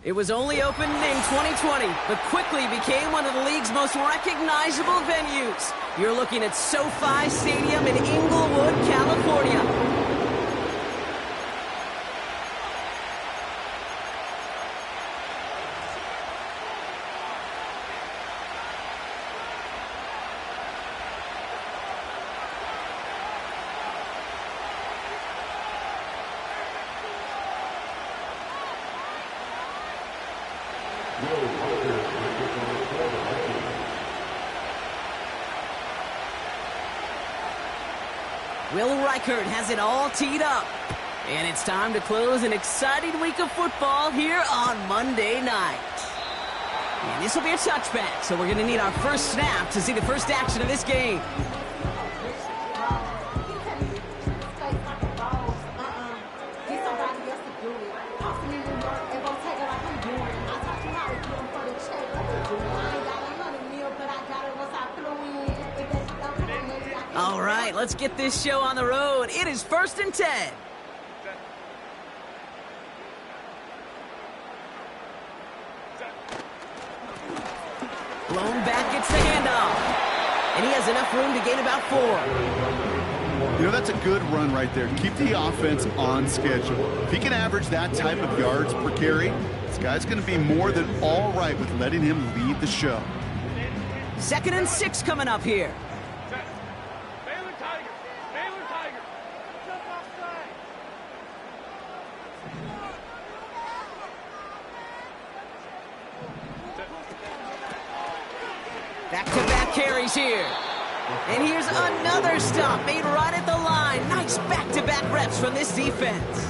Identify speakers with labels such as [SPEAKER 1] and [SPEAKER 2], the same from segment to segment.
[SPEAKER 1] It was only opened in 2020, but quickly became one of the league's most recognizable venues. You're looking at SoFi Stadium in Inglewood, California. Will Reichert has it all teed up. And it's time to close an exciting week of football here on Monday night. And this will be a touchback, so we're going to need our first snap to see the first action of this game. All right, let's get this show on the road. It is 1st and 10. Blown back, gets the handoff. And he has enough room to gain about 4.
[SPEAKER 2] You know, that's a good run right there. Keep the offense on schedule. If he can average that type of yards per carry, this guy's going to be more than all right with letting him lead the show.
[SPEAKER 1] 2nd and 6 coming up here. Back-to-back carries here. And here's another stop made right at the line. Nice back-to-back reps from this defense.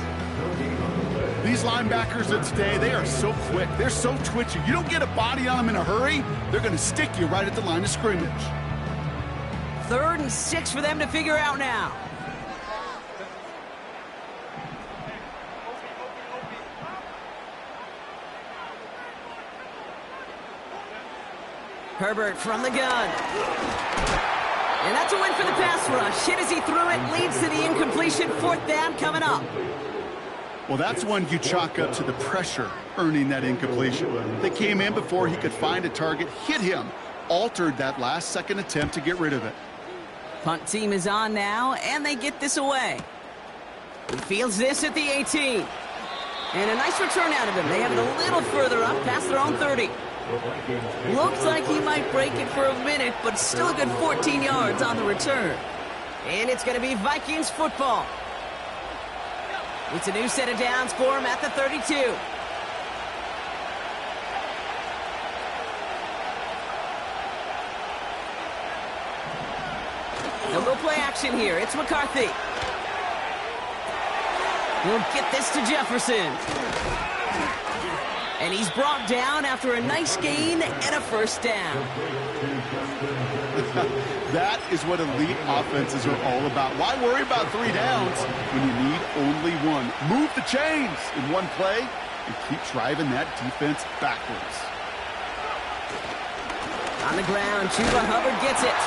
[SPEAKER 2] These linebackers of today, they are so quick. They're so twitchy. You don't get a body on them in a hurry, they're going to stick you right at the line of scrimmage.
[SPEAKER 1] 3rd and 6 for them to figure out now. Herbert from the gun. And that's a win for the pass rush. Hit as he threw it, leads to the incompletion. 4th down coming up.
[SPEAKER 2] Well, that's one you chalk up to the pressure earning that incompletion. They came in before he could find a target, hit him, altered that last-second attempt to get rid of it.
[SPEAKER 1] Punt team is on now, and they get this away. He fields this at the 18. And a nice return out of him. They have it a little further up, past their own 30. Looks like he might break it for a minute, but still a good 14 yards on the return. And it's going to be Vikings football. It's a new set of downs for him at the 32. They'll go play action here. It's McCarthy. He'll get this to Jefferson. And he's brought down after a nice gain and a 1st down.
[SPEAKER 2] That is what elite offenses are all about. Why worry about 3 downs when you need only 1? Move the chains in one play and keep driving that defense backwards.
[SPEAKER 1] On the ground, Chuba Hubbard gets it.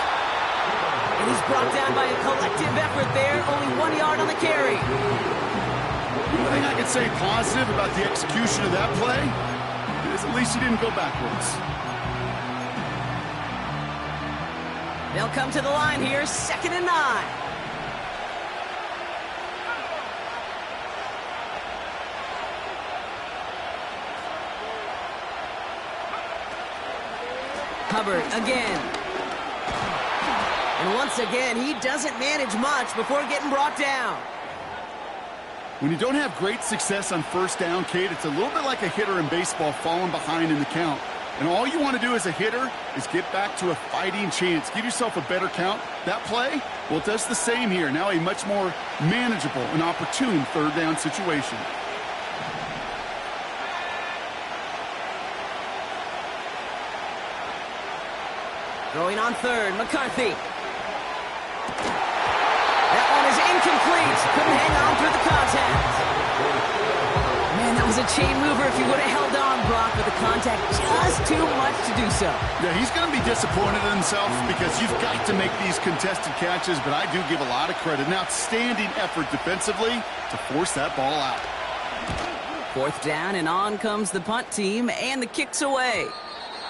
[SPEAKER 1] And he's brought down by a collective effort there. Only 1 yard on the carry.
[SPEAKER 2] The thing I can say positive about the execution of that play is at least he didn't go backwards.
[SPEAKER 1] They'll come to the line here, 2nd and 9. Hubbard again. And once again, he doesn't manage much before getting brought down.
[SPEAKER 2] When you don't have great success on 1st down, Kate, it's a little bit like a hitter in baseball falling behind in the count. And all you want to do as a hitter is get back to a fighting chance. Give yourself a better count. That play, well, it does the same here. Now a much more manageable and opportune 3rd down situation.
[SPEAKER 1] Throwing on 3rd, McCarthy. That one is incomplete. Couldn't hang on through the contact. Man, that was a chain mover if he would have held on, Brock, but the contact just too much to do so.
[SPEAKER 2] Yeah, he's going to be disappointed in himself because you've got to make these contested catches, but I do give a lot of credit. An outstanding effort defensively to force that ball out.
[SPEAKER 1] 4th down, and on comes the punt team, and the kick's away.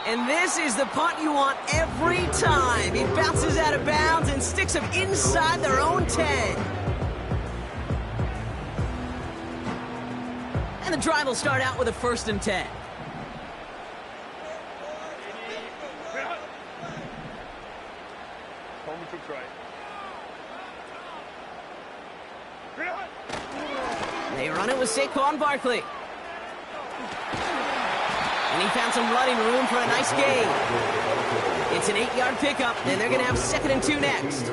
[SPEAKER 1] And this is the punt you want every time. He bounces out of bounds and sticks them inside their own 10. And the drive will start out with a 1st and 10. They run it with Saquon Barkley. And he found some running room for a nice gain. It's an 8-yard pickup, and they're going to have 2nd and 2 next.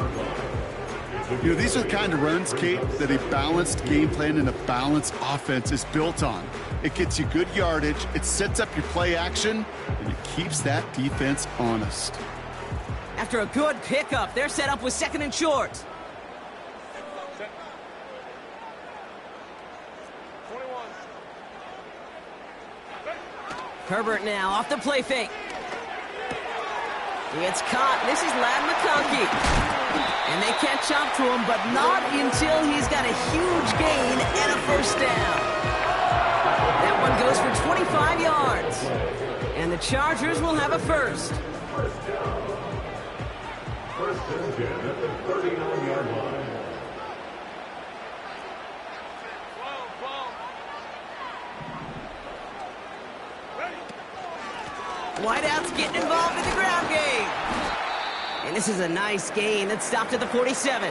[SPEAKER 2] You know, these are the kind of runs, Kate, that a balanced game plan and a balanced offense is built on. It gets you good yardage, it sets up your play action, and it keeps that defense honest.
[SPEAKER 1] After a good pickup, they're set up with 2nd and short. Herbert now off the play fake. It's caught. This is Lad McConkey. And they catch up to him, but not until he's got a huge gain and a 1st down. That one goes for 25 yards. And the Chargers will have a 1st.
[SPEAKER 3] 1st and 10 at the 39-yard line.
[SPEAKER 1] Wideouts getting involved in the ground game. And this is a nice gain that stopped at the 47.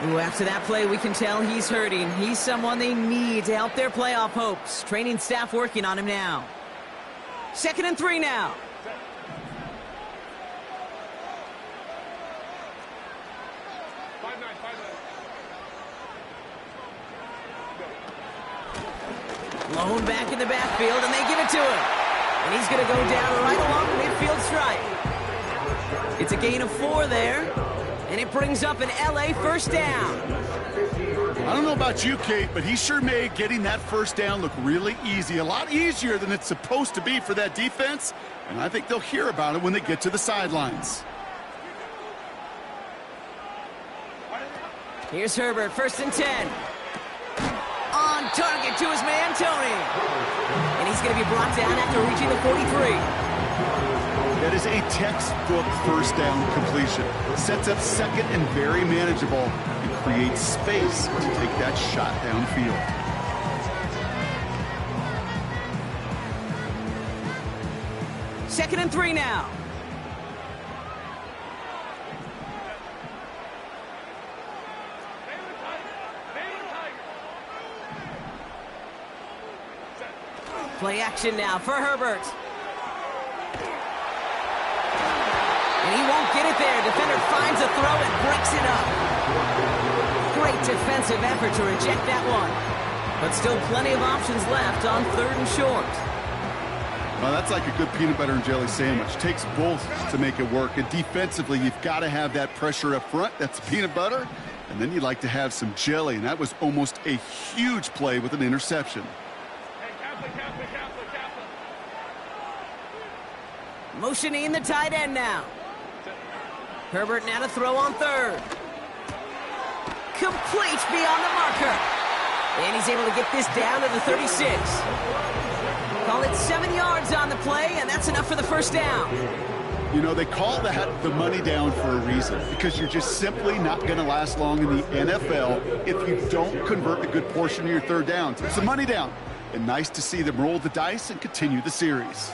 [SPEAKER 1] Ooh, after that play, we can tell he's hurting. He's someone they need to help their playoff hopes. Training staff working on him now. 2nd and 3 now. Lone back in the backfield, and they give it to him. And he's going to go down right along the midfield stripe. It's a gain of 4 there, and it brings up an LA 1st down.
[SPEAKER 2] I don't know about you, Kate, but he sure made getting that 1st down look really easy. A lot easier than it's supposed to be for that defense, and I think they'll hear about it when they get to the sidelines.
[SPEAKER 1] Here's Herbert, 1st and 10. On target to his man, Tony. And he's going to be brought down after reaching the 43.
[SPEAKER 2] That is a textbook 1st down completion. Sets up 2nd and very manageable and creates space to take that shot downfield.
[SPEAKER 1] Second and 3 now. Play action now for Herbert. And he won't get it there. Defender finds a throw and breaks it up. Great defensive effort to reject that one. But still plenty of options left on 3rd and short.
[SPEAKER 2] Well, that's like a good peanut butter and jelly sandwich. Takes both to make it work. And defensively, you've got to have that pressure up front. That's peanut butter. And then you'd like to have some jelly. And that was almost a huge play with an interception.
[SPEAKER 1] Motioning the tight end now. Herbert now to throw on 3rd. Complete beyond the marker. And he's able to get this down to the 36. Call it 7 yards on the play, and that's enough for the 1st down.
[SPEAKER 2] You know, they call that the money down for a reason, because you're just simply not going to last long in the NFL if you don't convert a good portion of your 3rd downs. It's the money down. And nice to see them roll the dice and continue the series.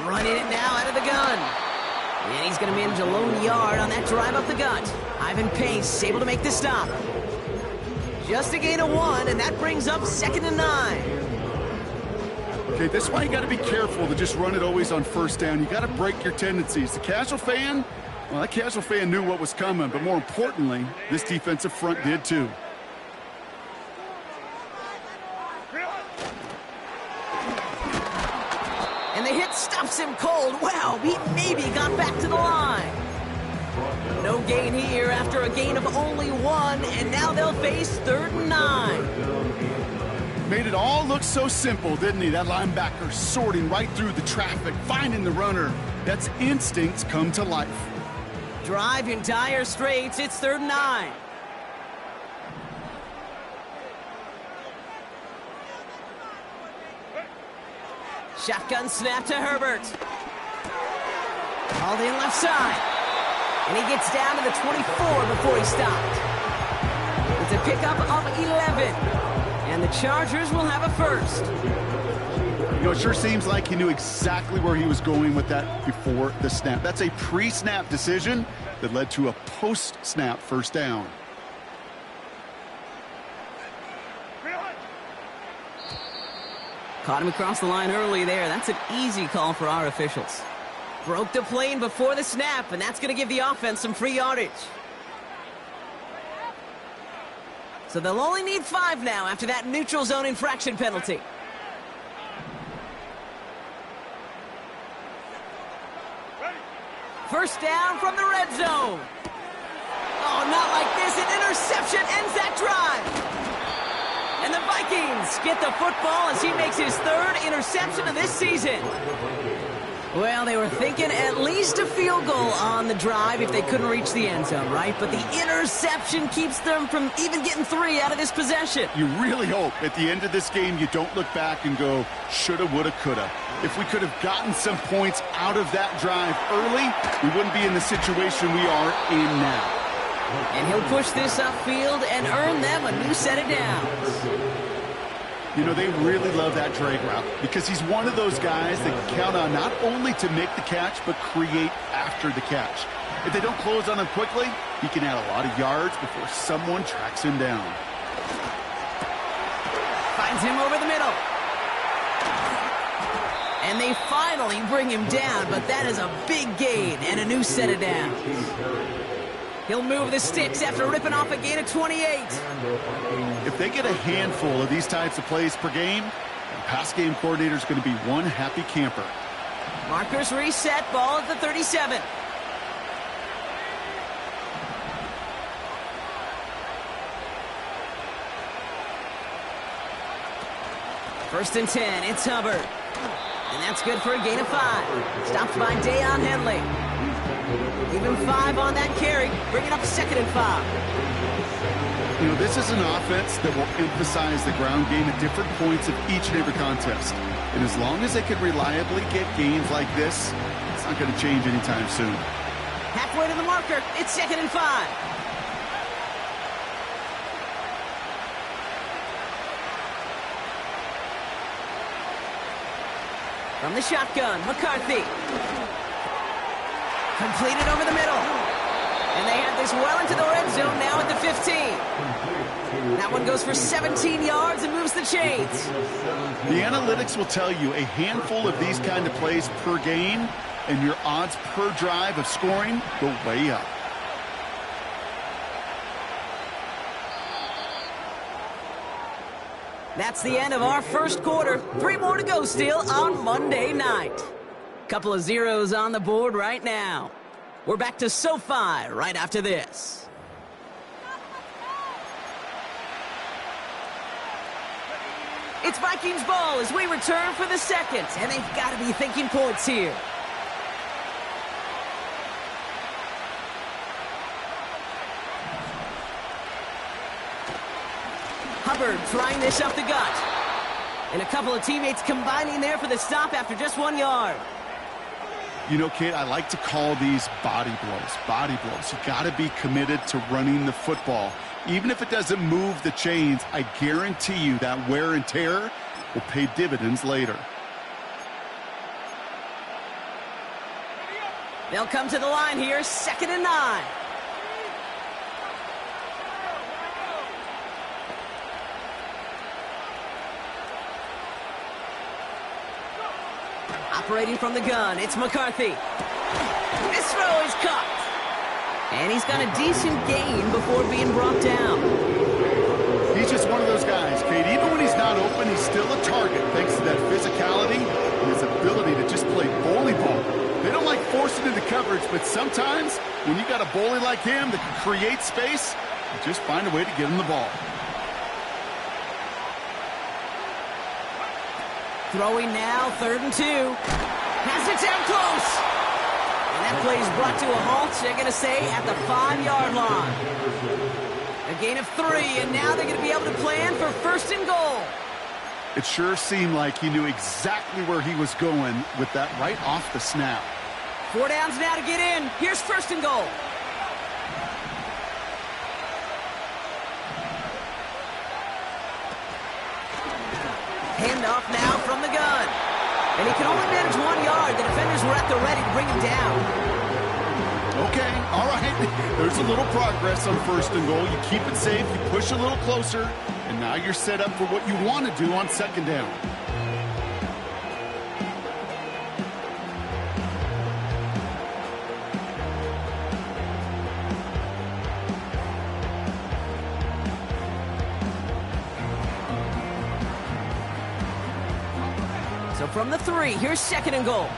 [SPEAKER 1] Running it now out of the gun. And he's going to manage a lone yard on that drive up the gut. Ivan Pace able to make the stop. Just a gain of 1, and that brings up 2nd and 9.
[SPEAKER 2] Okay, that's why you got to be careful to just run it always on 1st down. You got to break your tendencies. The casual fan, well, that casual fan knew what was coming, but more importantly, this defensive front did too.
[SPEAKER 1] And the hit stops him cold. Wow, he maybe got back to the line. No gain here after a gain of only 1, and now they'll face 3rd and 9.
[SPEAKER 2] Made it all look so simple, didn't he? That linebacker sorting right through the traffic, finding the runner. That's instincts come to life.
[SPEAKER 1] Drive in dire straits. It's 3rd and 9. Shotgun snap to Herbert. Called in left side. And he gets down to the 24 before he stopped. It's a pickup of 11. And the Chargers will have a first.
[SPEAKER 2] You know, it sure seems like he knew exactly where he was going with that before the snap. That's a pre-snap decision that led to a post-snap first down.
[SPEAKER 1] Caught him across the line early there. That's an easy call for our officials. Broke the plane before the snap, and that's going to give the offense some free yardage. So they'll only need 5 now after that neutral zone infraction penalty. First down from the red zone. Oh, not like this. An interception ends that drive. And the Vikings get the football as he makes his 3rd interception of this season. Well, they were thinking at least a field goal on the drive if they couldn't reach the end zone, right? But the interception keeps them from even getting 3 out of this possession.
[SPEAKER 2] You really hope at the end of this game you don't look back and go, shoulda, woulda, coulda. If we could have gotten some points out of that drive early, we wouldn't be in the situation we are in now.
[SPEAKER 1] And he'll push this upfield and earn them a new set of downs.
[SPEAKER 2] You know, they really love that drag route because he's one of those guys that can count on not only to make the catch, but create after the catch. If they don't close on him quickly, he can add a lot of yards before someone tracks him down.
[SPEAKER 1] Finds him over the middle. And they finally bring him down, but that is a big gain and a new set of downs. He'll move the sticks after ripping off a gain of 28.
[SPEAKER 2] If they get a handful of these types of plays per game, the pass game coordinator is going to be one happy camper.
[SPEAKER 1] Markers reset, ball at the 37. First and 10, it's Hubbard. And that's good for a gain of 5. Stopped by Deion Henley. Even 5 on that carry, bringing up 2nd and 5.
[SPEAKER 2] You know, this is an offense that will emphasize the ground game at different points of each and every contest. And as long as they can reliably get gains like this, it's not going to change anytime soon.
[SPEAKER 1] Halfway to the marker, it's 2nd and 5. From the shotgun, McCarthy. Completed over the middle. And they have this well into the red zone now at the 15. That one goes for 17 yards and moves the chains.
[SPEAKER 2] The analytics will tell you a handful of these kind of plays per game, and your odds per drive of scoring go way up.
[SPEAKER 1] That's the end of our first quarter. 3 more to go still on Monday night. Couple of zeros on the board right now. We're back to SoFi right after this. It's Vikings ball as we return for the second, and they've got to be thinking points here. Hubbard trying this up the gut. And a couple of teammates combining there for the stop after just 1 yard.
[SPEAKER 2] You know, Kate, I like to call these body blows. Body blows. You got to be committed to running the football. Even if it doesn't move the chains, I guarantee you that wear and tear will pay dividends later.
[SPEAKER 1] They'll come to the line here, 2nd and 9. Operating from the gun, it's McCarthy. This throw is caught. And he's got a decent gain before being brought down.
[SPEAKER 2] He's just one of those guys, Kate. Even when he's not open, he's still a target thanks to that physicality and his ability to just play bully ball. They don't like forcing into coverage, but sometimes when you got a bully like him that can create space, you just find a way to get him the ball.
[SPEAKER 1] Throwing now, 3rd and 2. Has it down close. And That play is brought to a halt, they're going to say, at the 5-yard line. A gain of 3, and now they're going to be able to plan for first and goal.
[SPEAKER 2] It sure seemed like he knew exactly where he was going with that right off the snap.
[SPEAKER 1] 4 downs now to get in. Here's first and goal. Handoff now from the gun. And he can only manage 1 yard. The defenders were at the ready to bring him down.
[SPEAKER 2] Okay, all right. There's a little progress on first and goal. You keep it safe, you push a little closer, and now you're set up for what you want to do on second down.
[SPEAKER 1] So from the 3, here's second and goal.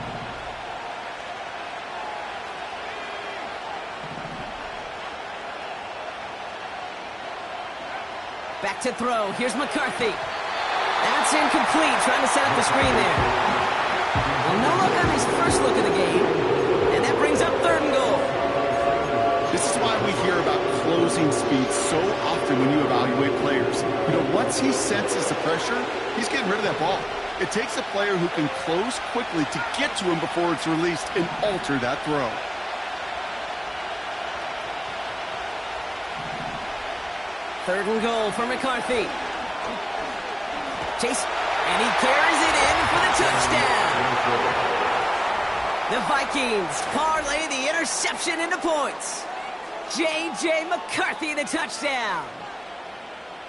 [SPEAKER 1] Back to throw. Here's McCarthy. That's incomplete. Trying to set up the screen there. Well, no look on his first look of the game. And that brings up third and goal.
[SPEAKER 2] This is why we hear about closing speed so often when you evaluate players. You know, once he senses the pressure, he's getting rid of that ball. It takes a player who can close quickly to get to him before it's released and alter that throw.
[SPEAKER 1] Third and goal for McCarthy. Chase, and he carries it in for the touchdown. The Vikings parlay the interception into points. J.J. McCarthy, the touchdown.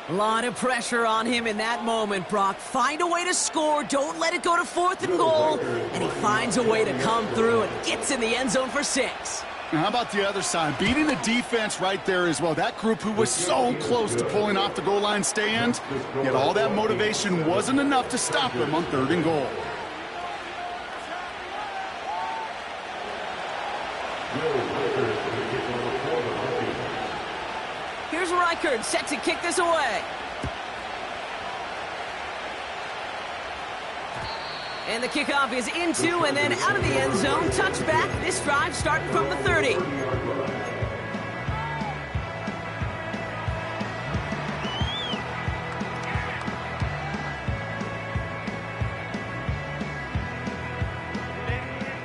[SPEAKER 1] A lot of pressure on him in that moment, Brock. Find a way to score. Don't let it go to fourth and goal. And he finds a way to come through and gets in the end zone for 6.
[SPEAKER 2] Now, how about the other side? Beating the defense right there as well. That group who was so close to pulling off the goal line stand, yet all that motivation wasn't enough to stop them on third and goal.
[SPEAKER 1] Here's Reichard set to kick this away. And the kickoff is into and then out of the end zone. Touchback. This drive starting from the 30.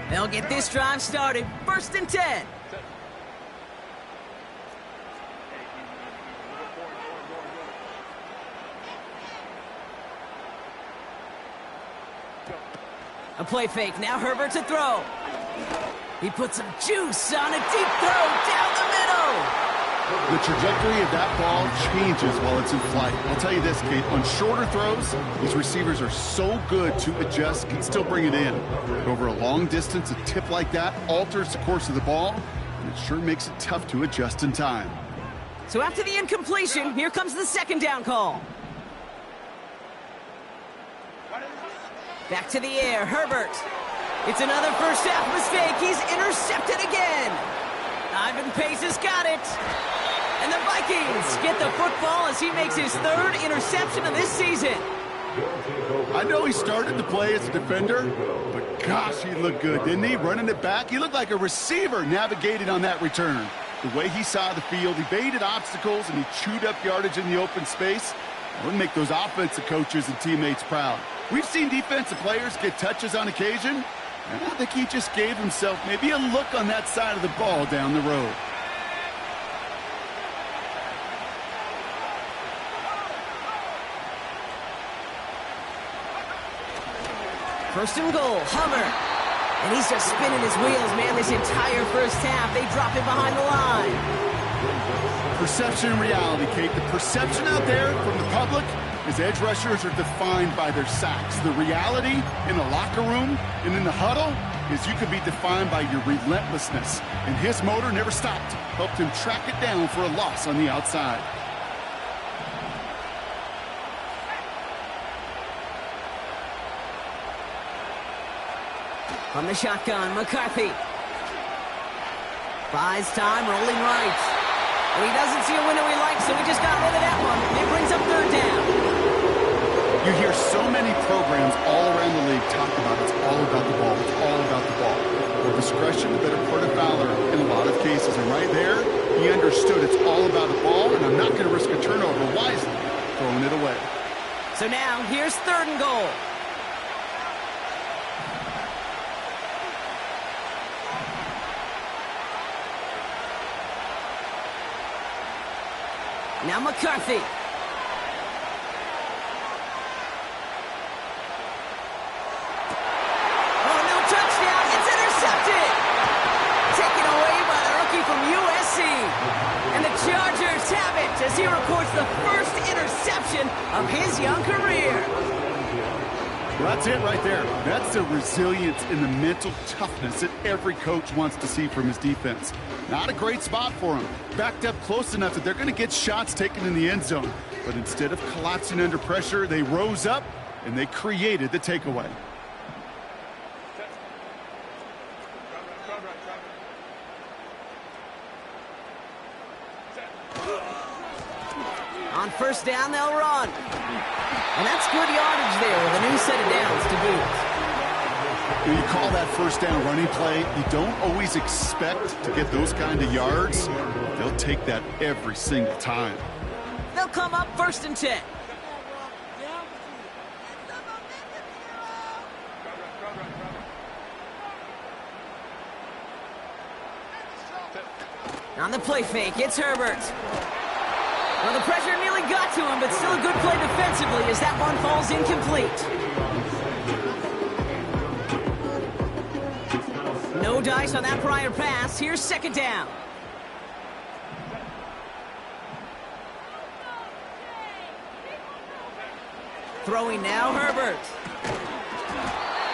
[SPEAKER 1] They'll get this drive started. First and 10. A play fake. Now Herbert to throw. He puts some juice on a deep throw down the middle.
[SPEAKER 2] The trajectory of that ball changes while it's in flight. I'll tell you this, Kate, on shorter throws, these receivers are so good to adjust, can still bring it in. But over a long distance, a tip like that alters the course of the ball, and it sure makes it tough to adjust in time.
[SPEAKER 1] So after the incompletion, here comes the second down call. Back to the air, Herbert. It's another first half mistake. He's intercepted again. Ivan Pace has got it. And the Vikings get the football as he makes his third interception of this season.
[SPEAKER 2] I know he started to play as a defender, but gosh, he looked good, didn't he? Running it back, he looked like a receiver navigating on that return. The way he saw the field, he baited obstacles and he chewed up yardage in the open space. It would make those offensive coaches and teammates proud. We've seen defensive players get touches on occasion, and I think he just gave himself maybe a look on that side of the ball down the road.
[SPEAKER 1] First and goal, Hummer. And he's just spinning his wheels, man, this entire first half. They drop him behind the line.
[SPEAKER 2] Perception and reality, Kate. The perception out there from the public is edge rushers are defined by their sacks. The reality in the locker room and in the huddle is you can be defined by your relentlessness. And his motor never stopped. Helped him track it down for a loss on the outside.
[SPEAKER 1] From the shotgun, McCarthy. Buys time, rolling right. And he doesn't see a window he likes, so he just got rid of that one. It brings up third down.
[SPEAKER 2] You hear so many programs all around the league talk about it's all about the ball, it's all about the ball. Well, Discretion, the better part of valor in a lot of cases. And right there, he understood it's all about the ball, and I'm not going to risk a turnover. Wisely throwing it away.
[SPEAKER 1] So now, here's 3rd and goal. Now McCarthy. Oh, no touchdown. It's intercepted. Taken away by the rookie from USC. And the Chargers have it as he records the first interception of his young career.
[SPEAKER 2] Well, that's it right there. That's the resilience and the mental toughness that every coach wants to see from his defense. Not a great spot for him. Backed up close enough that they're going to get shots taken in the end zone. But instead of collapsing under pressure, they rose up and they created the takeaway.
[SPEAKER 1] On 1st down, they'll run. And that's good yardage there with a new set of downs to boot.
[SPEAKER 2] When you call that 1st down running play, you don't always expect to get those kind of yards. They'll take that every single time.
[SPEAKER 1] They'll come up 1st and 10. On the play fake, it's Herbert. Well, the pressure nearly got to him, but still a good play defensively as that one falls incomplete. No dice on that prior pass. Here's 2nd down. Throwing now, Herbert.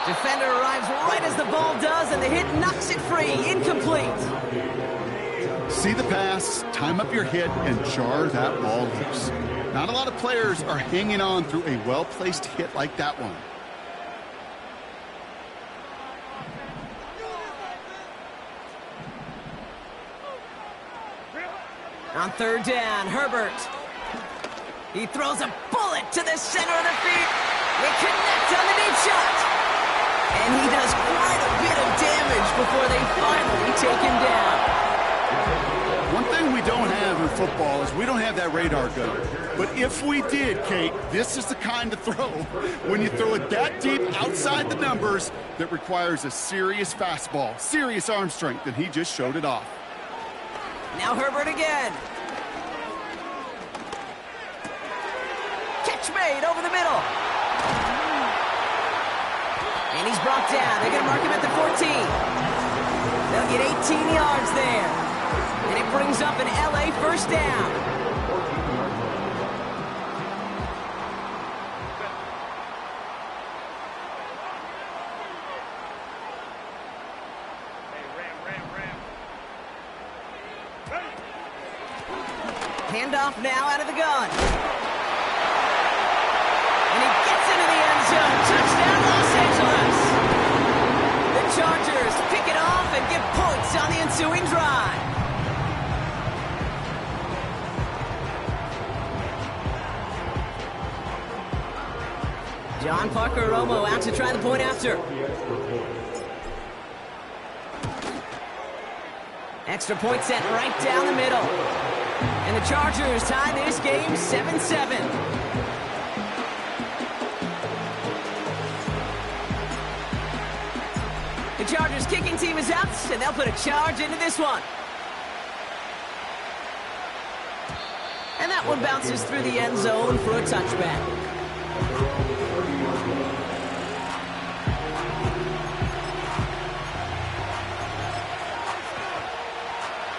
[SPEAKER 1] Defender arrives right as the ball does, and the hit knocks it free. Incomplete.
[SPEAKER 2] See the pass, time up your hit, and jar that ball loose. Not a lot of players are hanging on through a well-placed hit like that one.
[SPEAKER 1] On 3rd down, Herbert. He throws a bullet to the center of the field. They connect on the deep shot. And he does quite a bit of damage before they finally take him down.
[SPEAKER 2] One thing we don't have in football is we don't have that radar gun. But if we did, Kate, this is the kind of throw, when you throw it that deep outside the numbers, that requires a serious fastball, serious arm strength, and he just showed it off.
[SPEAKER 1] Now Herbert again. Catch made over the middle. And he's brought down. They're going to mark him at the 14. They'll get 18 yards there. And it brings up an LA 1st down. Handoff now out of the gun. And he gets into the end zone. Touchdown, Los Angeles. The Chargers pick it off and get points on the ensuing drive. John Parker Romo out to try the point after. Extra point set right down the middle. And the Chargers tie this game 7-7. The Chargers kicking team is out, and they'll put a charge into this one. And that one bounces through the end zone for a touchback.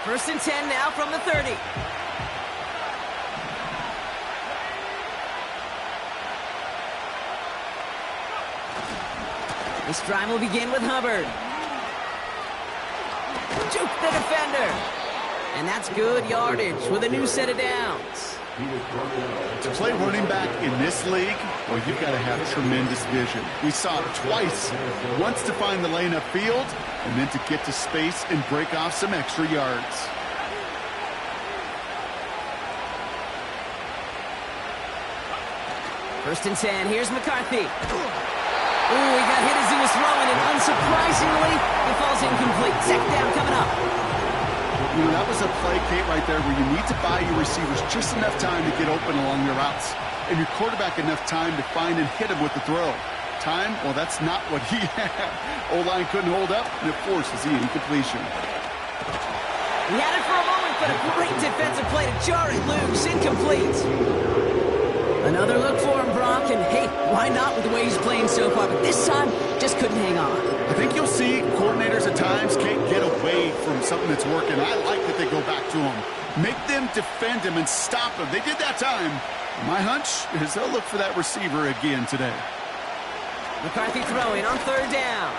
[SPEAKER 1] First and 10 now from the 30. This drive will begin with Hubbard. Juke the defender. And that's good yardage with a new set of downs.
[SPEAKER 2] To play running back in this league, well, you've got to have tremendous vision. We saw it twice. Once to find the lane upfield, and then to get to space and break off some extra yards.
[SPEAKER 1] First and 10, here's McCarthy. Ooh, he got hit as he was throwing, and unsurprisingly, it falls incomplete.
[SPEAKER 2] You know, that was a play, Kate, right there where you need to buy your receivers just enough time to get open along their routes, and your quarterback enough time to find and hit him with the throw. Time? Well, that's not what he had. O-line couldn't hold up, and it forces the incompletion.
[SPEAKER 1] He had it for a moment, but a great defensive play to jar it loose. Incomplete. Another look for him, Brock, and hey, why not with the way he's playing so far? But this time, just couldn't hang on.
[SPEAKER 2] I think you'll see coordinators at times can't get away from something that's working. I like that they go back to him. Make them defend him and stop him. They did that time. My hunch is they'll look for that receiver again today.
[SPEAKER 1] McCarthy throwing on third down.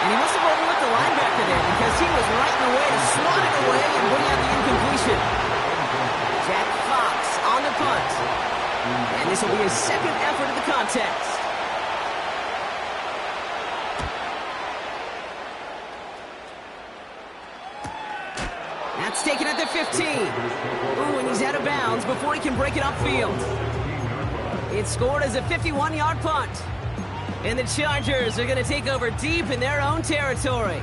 [SPEAKER 1] And he must have overlooked the linebacker there because he was right in the way to swat it away and bring out the incompletion. Jack Fox on the punt. And this will be his second effort of the contest. That's taken at the 15. Ooh, and he's out of bounds before he can break it upfield. It's scored as a 51-yard punt. And the Chargers are going to take over deep in their own territory.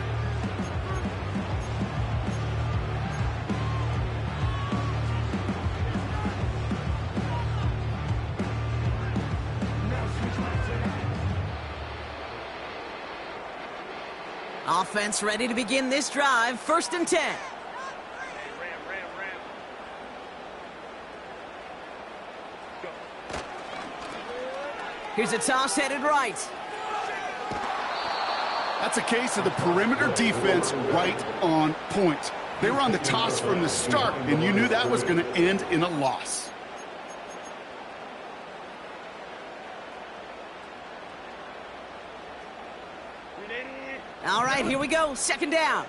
[SPEAKER 1] Offense ready to begin this drive. 1st and 10. Here's a toss headed right.
[SPEAKER 2] That's a case of the perimeter defense right on point. They were on the toss from the start, and you knew that was going to end in a loss.
[SPEAKER 1] All right, here we go. 2nd down.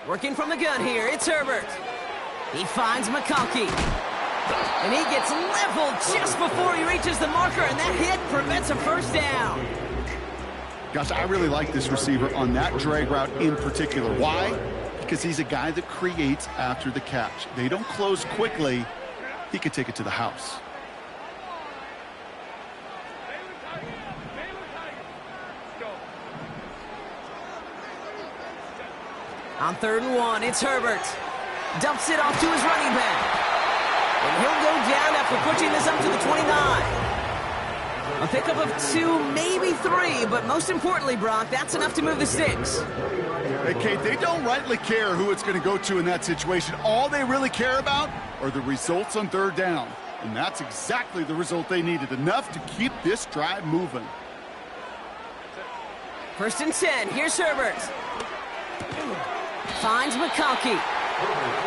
[SPEAKER 1] Working from the gun here, it's Herbert. He finds McConkey. And he gets leveled just before he reaches the marker, and that hit prevents a 1st down.
[SPEAKER 2] Gosh, I really like this receiver on that drag route in particular. Why? Because he's a guy that creates after the catch. They don't close quickly. He could take it to the house.
[SPEAKER 1] On 3rd and 1, it's Herbert. Dumps it off to his running back. And he'll go down after pushing this up to the 29. A pickup of 2, maybe 3, but most importantly, Brock, that's enough to move the sticks.
[SPEAKER 2] Hey, Kate, they don't rightly care who it's going to go to in that situation. All they really care about are the results on 3rd down. And that's exactly the result they needed, enough to keep this drive moving.
[SPEAKER 1] 1st and 10, here's Herbert. Finds McConkey.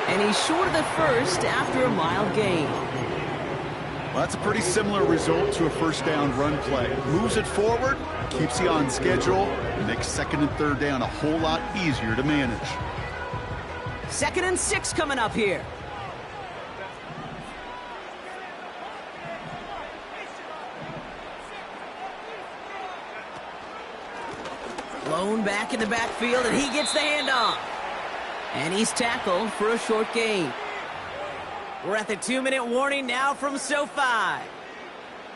[SPEAKER 1] And he's short of the 1st after a mile gain.
[SPEAKER 2] Well, that's a pretty similar result to a 1st down run play. Moves it forward, keeps you on schedule, and makes 2nd and 3rd down a whole lot easier to manage.
[SPEAKER 1] 2nd and 6 coming up here. Blown back in the backfield, and he gets the handoff. And he's tackled for a short gain. We're at the 2-minute warning now from SoFi.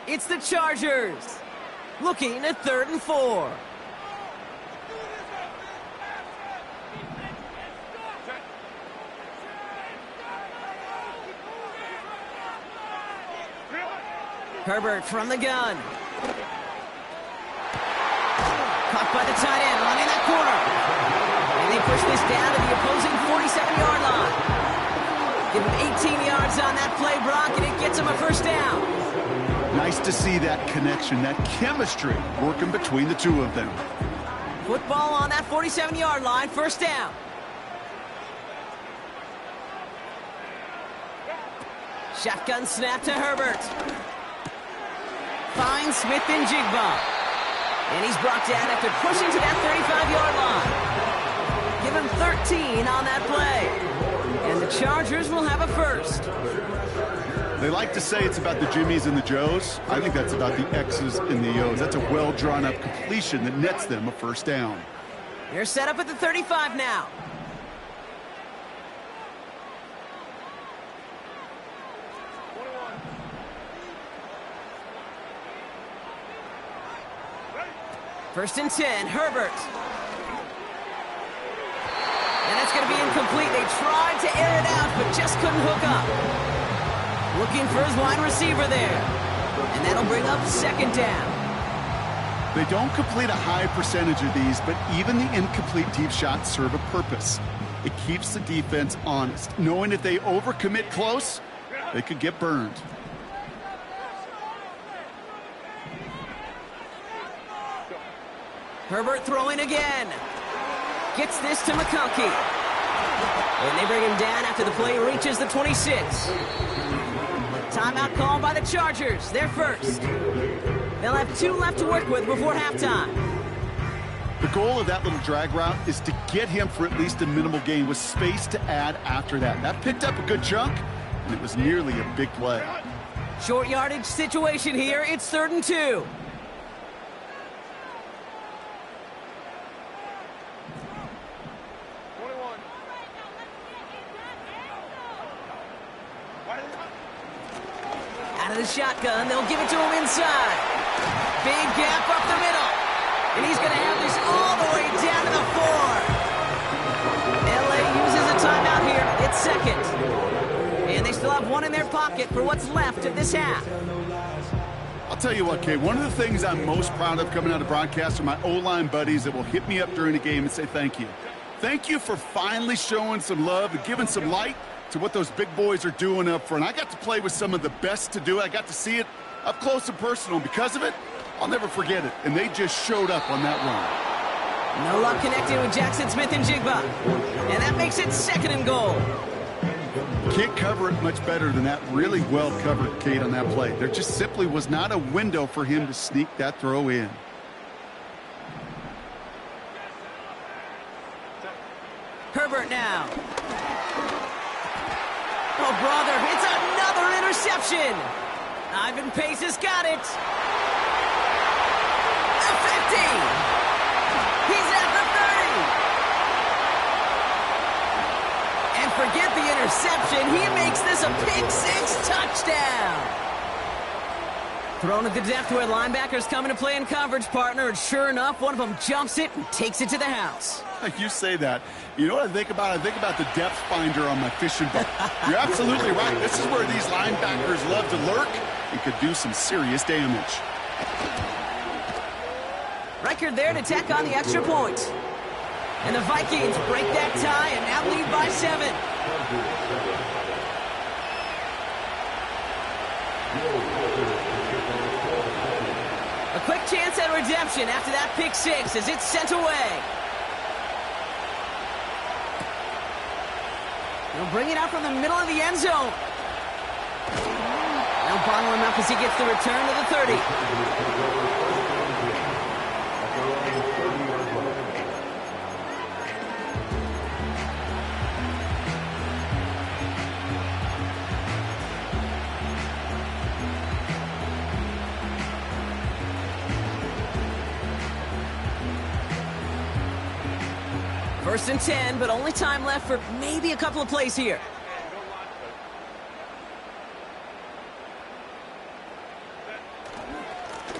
[SPEAKER 1] It's the Chargers looking at 3rd and 4. Herbert from the gun. Caught by the tight end, running that corner. And they push this down to the opposing 47-yard line. Give him 18 yards on that play, Brock, and it gets him a 1st down.
[SPEAKER 2] Nice to see that connection, that chemistry working between the two of them.
[SPEAKER 1] Football on that 47-yard line, 1st down. Shotgun snap to Herbert. Finds Smith and Jigba. And he's brought down after pushing to that 35-yard line. Give him 13 on that play. And the Chargers will have a 1st.
[SPEAKER 2] They like to say it's about the Jimmies and the Joes. I think that's about the X's and the O's. That's a well-drawn-up completion that nets them a 1st down.
[SPEAKER 1] They're set up at the 35 now. First and 10, Herbert. And that's going to be incomplete. They tried to air it out, but just couldn't hook up. Looking for his wide receiver there. And that'll bring up second down.
[SPEAKER 2] They don't complete a high percentage of these, but even the incomplete deep shots serve a purpose. It keeps the defense honest, knowing if they overcommit close, they could get burned.
[SPEAKER 1] Herbert throwing again. Gets this to McConkey. And they bring him down after the play reaches the 26. Timeout called by the Chargers. They're first. They'll have 2 left to work with before halftime.
[SPEAKER 2] The goal of that little drag route is to get him for at least a minimal gain with space to add after that. That picked up a good chunk, and it was nearly a big play.
[SPEAKER 1] Short yardage situation here. It's 3rd and 2. Out of the shotgun, they'll give it to him inside. Big gap up the middle. And he's going to have this all the way down to the 4. LA uses a timeout here. It's 2nd. And they still have 1 in their pocket for what's left of this half.
[SPEAKER 2] I'll tell you what, Kay, one of the things I'm most proud of coming out of broadcast are my O-line buddies that will hit me up during the game and say thank you. Thank you for finally showing some love and giving some light to what those big boys are doing up front. I got to play with some of the best to do it. I got to see it up close and personal. Because of it, I'll never forget it. And they just showed up on that run.
[SPEAKER 1] No luck connecting with Jackson Smith and Jigba. And that makes it 2nd and goal.
[SPEAKER 2] Can't cover it much better than that. Really well covered, Kate, on that play. There just simply was not a window for him to sneak that throw in.
[SPEAKER 1] Herbert now. Oh, brother, it's another interception. Ivan Pace has got it. The 50. He's at the 30. And forget the interception. He makes this a pick-6 touchdown. Thrown at the depth where linebackers coming to play in coverage, partner. And sure enough, one of them jumps it and takes it to the house.
[SPEAKER 2] You say that. You know what I think about? I think about the depth finder on my fishing boat. You're absolutely right. This is where these linebackers love to lurk and could do some serious damage.
[SPEAKER 1] Record there to tack on the extra point. And the Vikings break that tie and now lead by 7. A quick chance at redemption after that pick-6 as it's sent away. They'll bring it out from the middle of the end zone. They'll bottle him up as he gets the return to the 30. First and 10, but only time left for maybe a couple of plays here.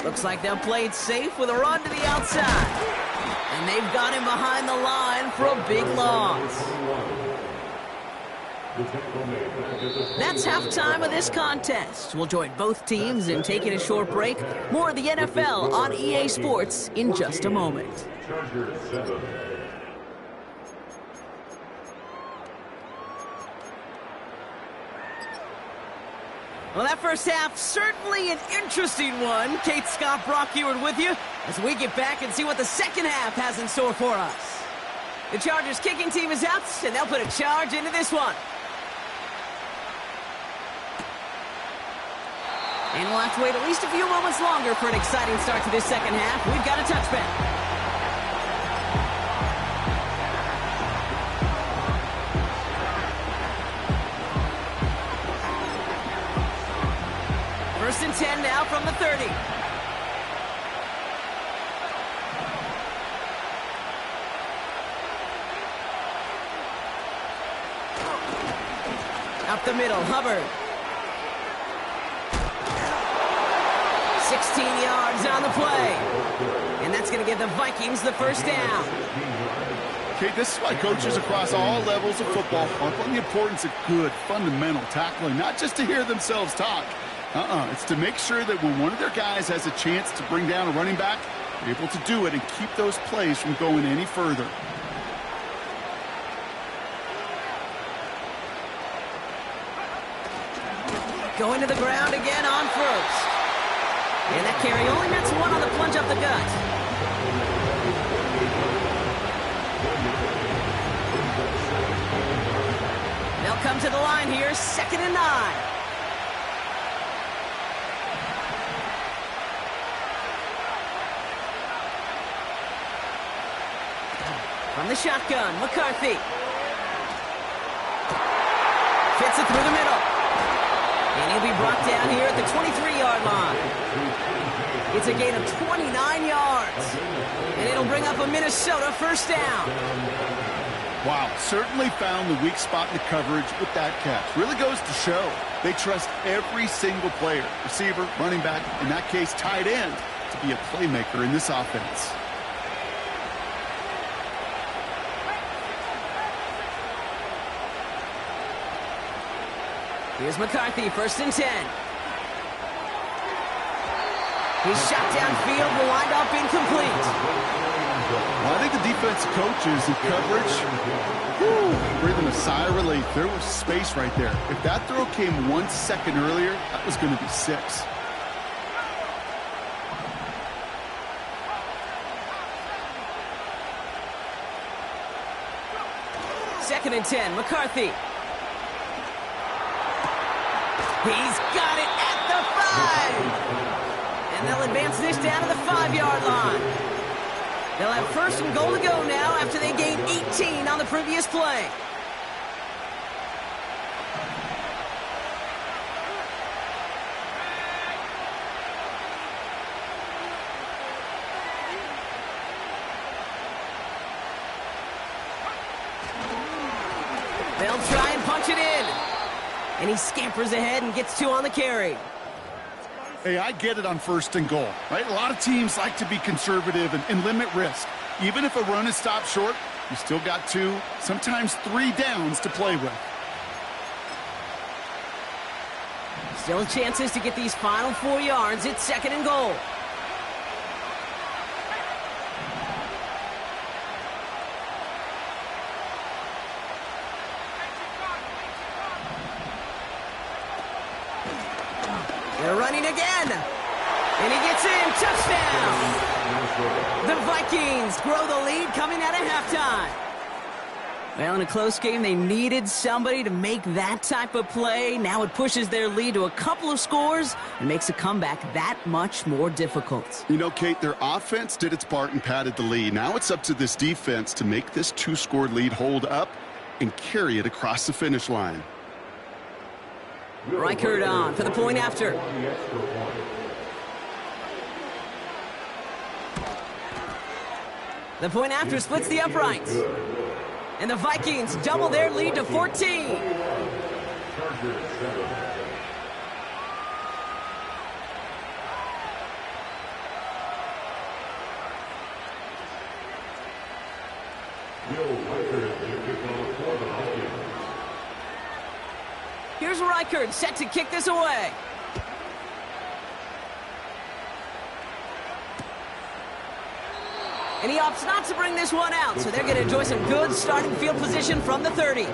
[SPEAKER 1] Looks like they'll play it safe with a run to the outside. And they've got him behind the line for a big loss. That's halftime of this contest. We'll join both teams in taking a short break. More of the NFL on EA Sports in just a moment. Well, that first half, certainly an interesting one. Kate, Scott, Brock Ewart with you as we get back and see what the second half has in store for us. The Chargers kicking team is out, and they'll put a charge into this one. And we'll have to wait at least a few moments longer for an exciting start to this second half. We've got a touchback. First and 10 now from the 30. Up the middle, Hubbard. 16 yards on the play. And that's going to give the Vikings the first down.
[SPEAKER 2] Okay, this is why coaches across all levels of football harp on the importance of good, fundamental tackling, not just to hear themselves talk. It's to make sure that when one of their guys has a chance to bring down a running back, they're able to do it and keep those plays from going any further.
[SPEAKER 1] Going to the ground again on first. And that carry only nets one on the plunge up the gut. They'll come to the line here, 2nd and 9. From the shotgun, McCarthy. Fits it through the middle. And he'll be brought down here at the 23-yard line. It's a gain of 29 yards. And it'll bring up a Minnesota first down.
[SPEAKER 2] Wow, certainly found the weak spot in the coverage with that catch. Really goes to show they trust every single player, receiver, running back, in that case tight end, to be a playmaker in this offense.
[SPEAKER 1] Here's McCarthy, 1st and 10. He's shot downfield, will wind up incomplete.
[SPEAKER 2] Well, I think the defensive coaches in coverage, breathing a sigh of relief. There was space right there. If that throw came 1 second earlier, that was going to be 6.
[SPEAKER 1] Second and 10, McCarthy. He's got it at the 5. And they'll advance this down to the 5-yard line. They'll have 1st and goal to go now after they gained 18 on the previous play. They'll try and punch it in. And he scampers ahead and gets 2 on the carry.
[SPEAKER 2] Hey, I get it on 1st and goal, right? A lot of teams like to be conservative and limit risk. Even if a run is stopped short, you still got 2, sometimes 3 downs to play with.
[SPEAKER 1] Still chances to get these final 4 yards. It's 2nd and goal. They're running again. And he gets in. Touchdown. The Vikings grow the lead coming out of halftime. Well, in a close game, they needed somebody to make that type of play. Now it pushes their lead to a couple of scores and makes a comeback that much more difficult.
[SPEAKER 2] You know, Kate, their offense did its part and padded the lead. Now it's up to this defense to make this 2-score lead hold up and carry it across the finish line.
[SPEAKER 1] Reichert on for the point after. The point after splits the uprights. And the Vikings double their lead to 14. Here's Reichert set to kick this away. And he opts not to bring this one out, so they're going to enjoy some good starting field position from the 30.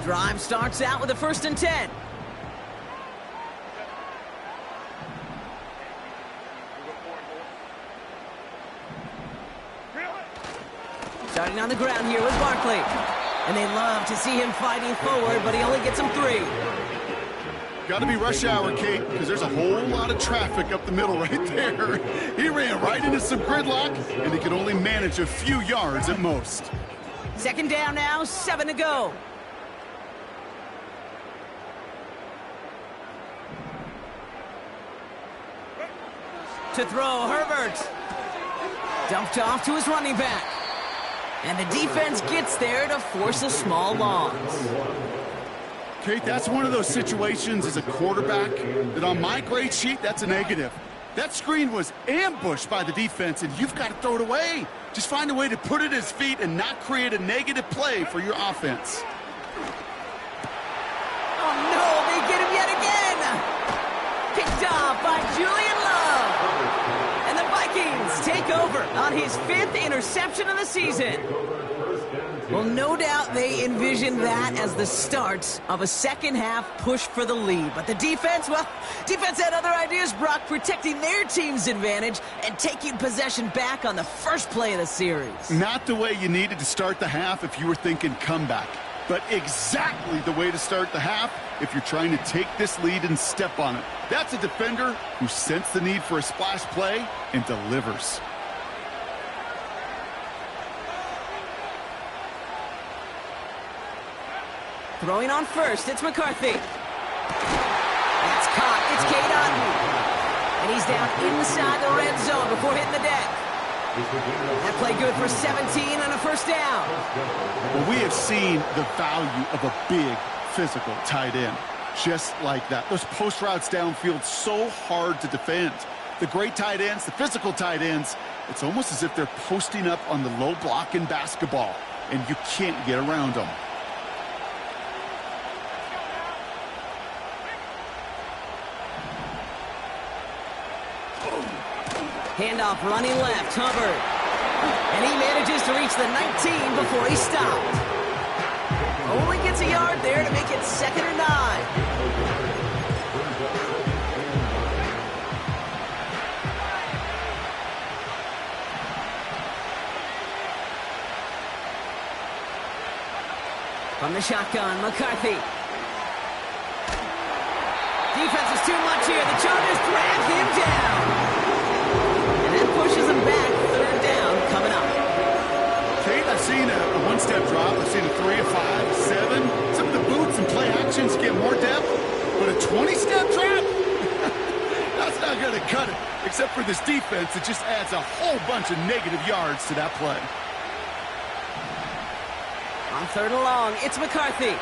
[SPEAKER 1] Drive starts out with a 1st and 10. Starting on the ground here with Barkley. And they love to see him fighting forward, but he only gets them 3.
[SPEAKER 2] Got to be rush hour, Kate, because there's a whole lot of traffic up the middle right there. He ran right into some gridlock, and he could only manage a few yards at most.
[SPEAKER 1] 2nd down now, 7 to go. To throw, Herbert. Dumped off to his running back. And the defense gets there to force a small loss.
[SPEAKER 2] Kate, that's one of those situations as a quarterback that on my grade sheet, that's a negative. That screen was ambushed by the defense, and you've got to throw it away. Just find a way to put it at his feet and not create a negative play for your offense.
[SPEAKER 1] Oh, no, they get him yet again. Picked off by Julian Love. And the Vikings take over on his 5th interception of the season. Well, no doubt they envisioned that as the start of a second-half push for the lead. But the defense, well, defense had other ideas, Brock, protecting their team's advantage and taking possession back on the first play of the series.
[SPEAKER 2] Not the way you needed to start the half if you were thinking comeback, but exactly the way to start the half if you're trying to take this lead and step on it. That's a defender who sensed the need for a splash play and delivers.
[SPEAKER 1] Throwing on first, it's McCarthy. That's caught, it's Cade Otton. And he's down inside the red zone before hitting the deck. That play good for 17 on a first down.
[SPEAKER 2] Well, we have seen the value of a big physical tight end. Just like that. Those post routes downfield so hard to defend. The great tight ends, the physical tight ends, it's almost as if they're posting up on the low block in basketball, and you can't get around them.
[SPEAKER 1] Handoff running left, Hubbard. And he manages to reach the 19 before he stopped. Only gets a yard there to make it 2nd and 9. From the shotgun, McCarthy. Defense is too much here. The Chargers drag him down. And that pushes him back. 3rd down coming up.
[SPEAKER 2] Kate, I've seen a one-step drop. I've seen a 3, a 5, a 7. Some of the boots and play actions get more depth. But a 20-step drop? That's not going to cut it. Except for this defense, it just adds a whole bunch of negative yards to that play.
[SPEAKER 1] On 3rd and long, it's McCarthy.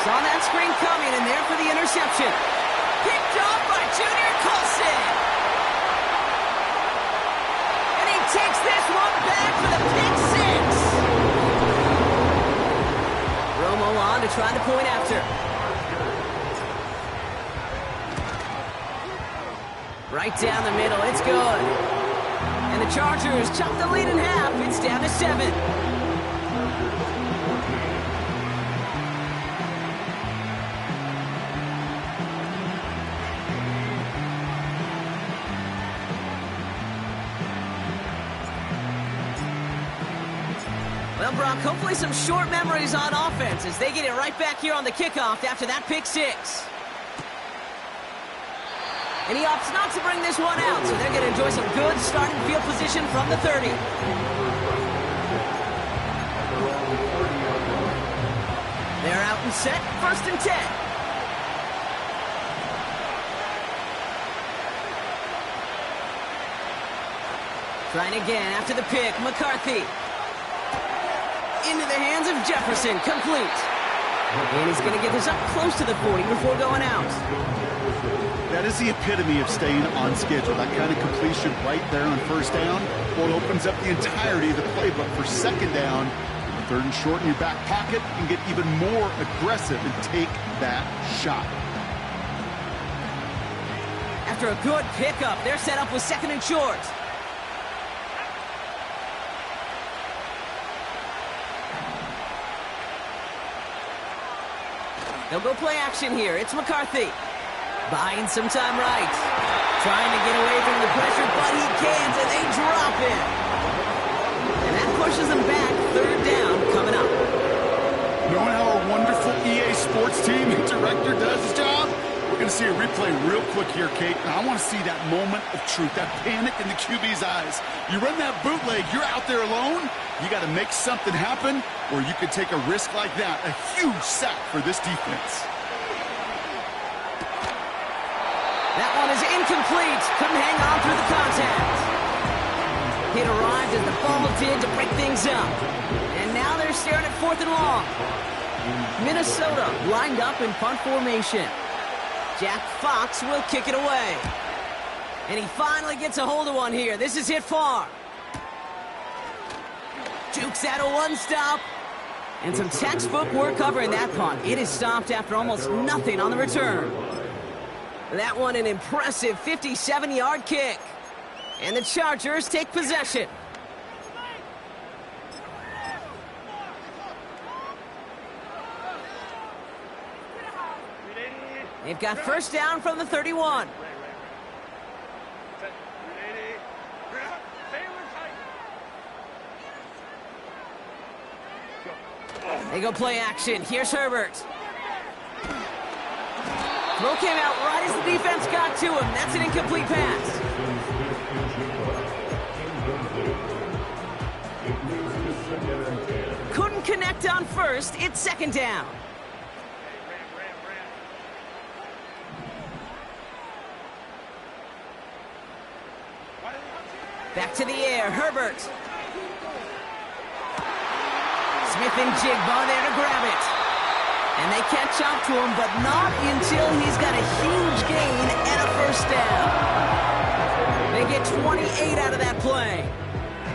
[SPEAKER 1] Saw that screen coming, and there for the interception. Picked off by Junior Colson. And he takes this one back for the pick 6. Romo on to try the point after. Right down the middle, it's good. And the Chargers chop the lead in half. It's down to 7. Well, Brock, hopefully some short memories on offense as they get it right back here on the kickoff after that pick 6. And he opts not to bring this one out, so they're going to enjoy some good starting field position from the 30. They're out and set, 1st and 10. Trying again after the pick, McCarthy. Into the hands of Jefferson, complete. And he's going to get this up close to the 40 before going out.
[SPEAKER 2] That is the epitome of staying on schedule. That kind of completion right there on 1st down. Well, it opens up the entirety of the playbook for 2nd down. 3rd and short in your back pocket. You can get even more aggressive and take that shot.
[SPEAKER 1] After a good pickup, they're set up with 2nd and short. They'll go play action here. It's McCarthy. Buying some time right. Trying to get away from the pressure, but he can't, and they drop him. And that pushes them back. 3rd down coming up.
[SPEAKER 2] Knowing how our wonderful EA Sports team and director does his job, we're going to see a replay real quick here, Kate. And I want to see that moment of truth, that panic in the QB's eyes. You run that bootleg, you're out there alone. You got to make something happen, or you could take a risk like that. A huge sack for this defense. That one is incomplete. Couldn't hang on through the contact. He'd arrived as
[SPEAKER 1] as the ball did to break things up. And now they're staring at 4th and long. Minnesota lined up in punt formation. Jack Fox will kick it away. And he finally gets a hold of one here. This is hit far. Jukes out a one-stop. And some textbook work covering that punt. It is stopped after almost nothing on the return. That one an impressive 57-yard kick. And the Chargers take possession. They've got first down from the 31. They go play action. Here's Herbert. Throw came out right as the defense got to him. That's an incomplete pass. Couldn't connect on first. It's second down. Back to the air. Herbert. Smith and Jigba there to grab it. And they catch up to him, but not until he's got a huge gain and a first down. They get 28 out of that play.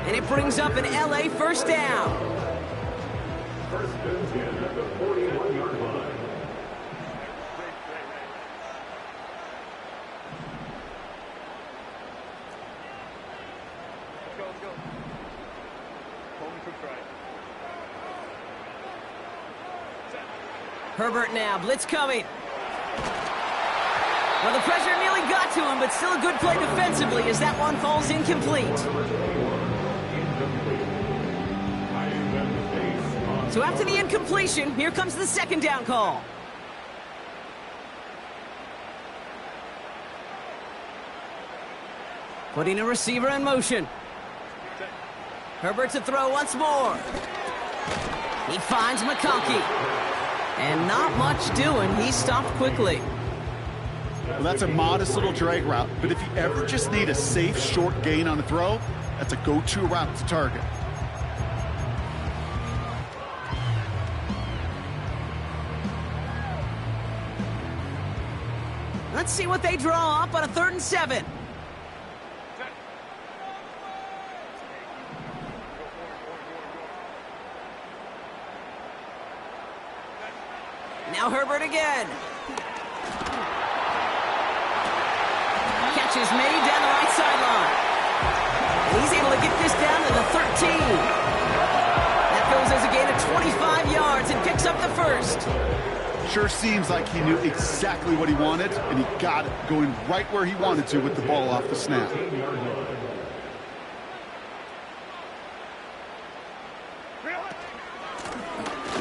[SPEAKER 1] And it brings up an LA first down.
[SPEAKER 3] First and 10 at the 41-yard line.
[SPEAKER 4] Let's go. Coleman could try it.
[SPEAKER 1] Herbert now, blitz coming. Well, the pressure nearly got to him, but still a good play defensively as that one falls incomplete. So after the incompletion, here comes the second down call. Putting a receiver in motion. Herbert to throw once more. He finds McConkey. And not much doing. He stopped quickly.
[SPEAKER 2] Well, that's a modest little drag route, but if you ever just need a safe, short gain on a throw, that's a go-to route to target.
[SPEAKER 1] Let's see what they draw up on a 3rd and 7. Now Herbert again. Catch is made down the right sideline. And he's able to get this down to the 13. That goes as a gain of 25 yards and picks up the first.
[SPEAKER 2] Sure seems like he knew exactly what he wanted, and he got it going right where he wanted to with the ball off the snap.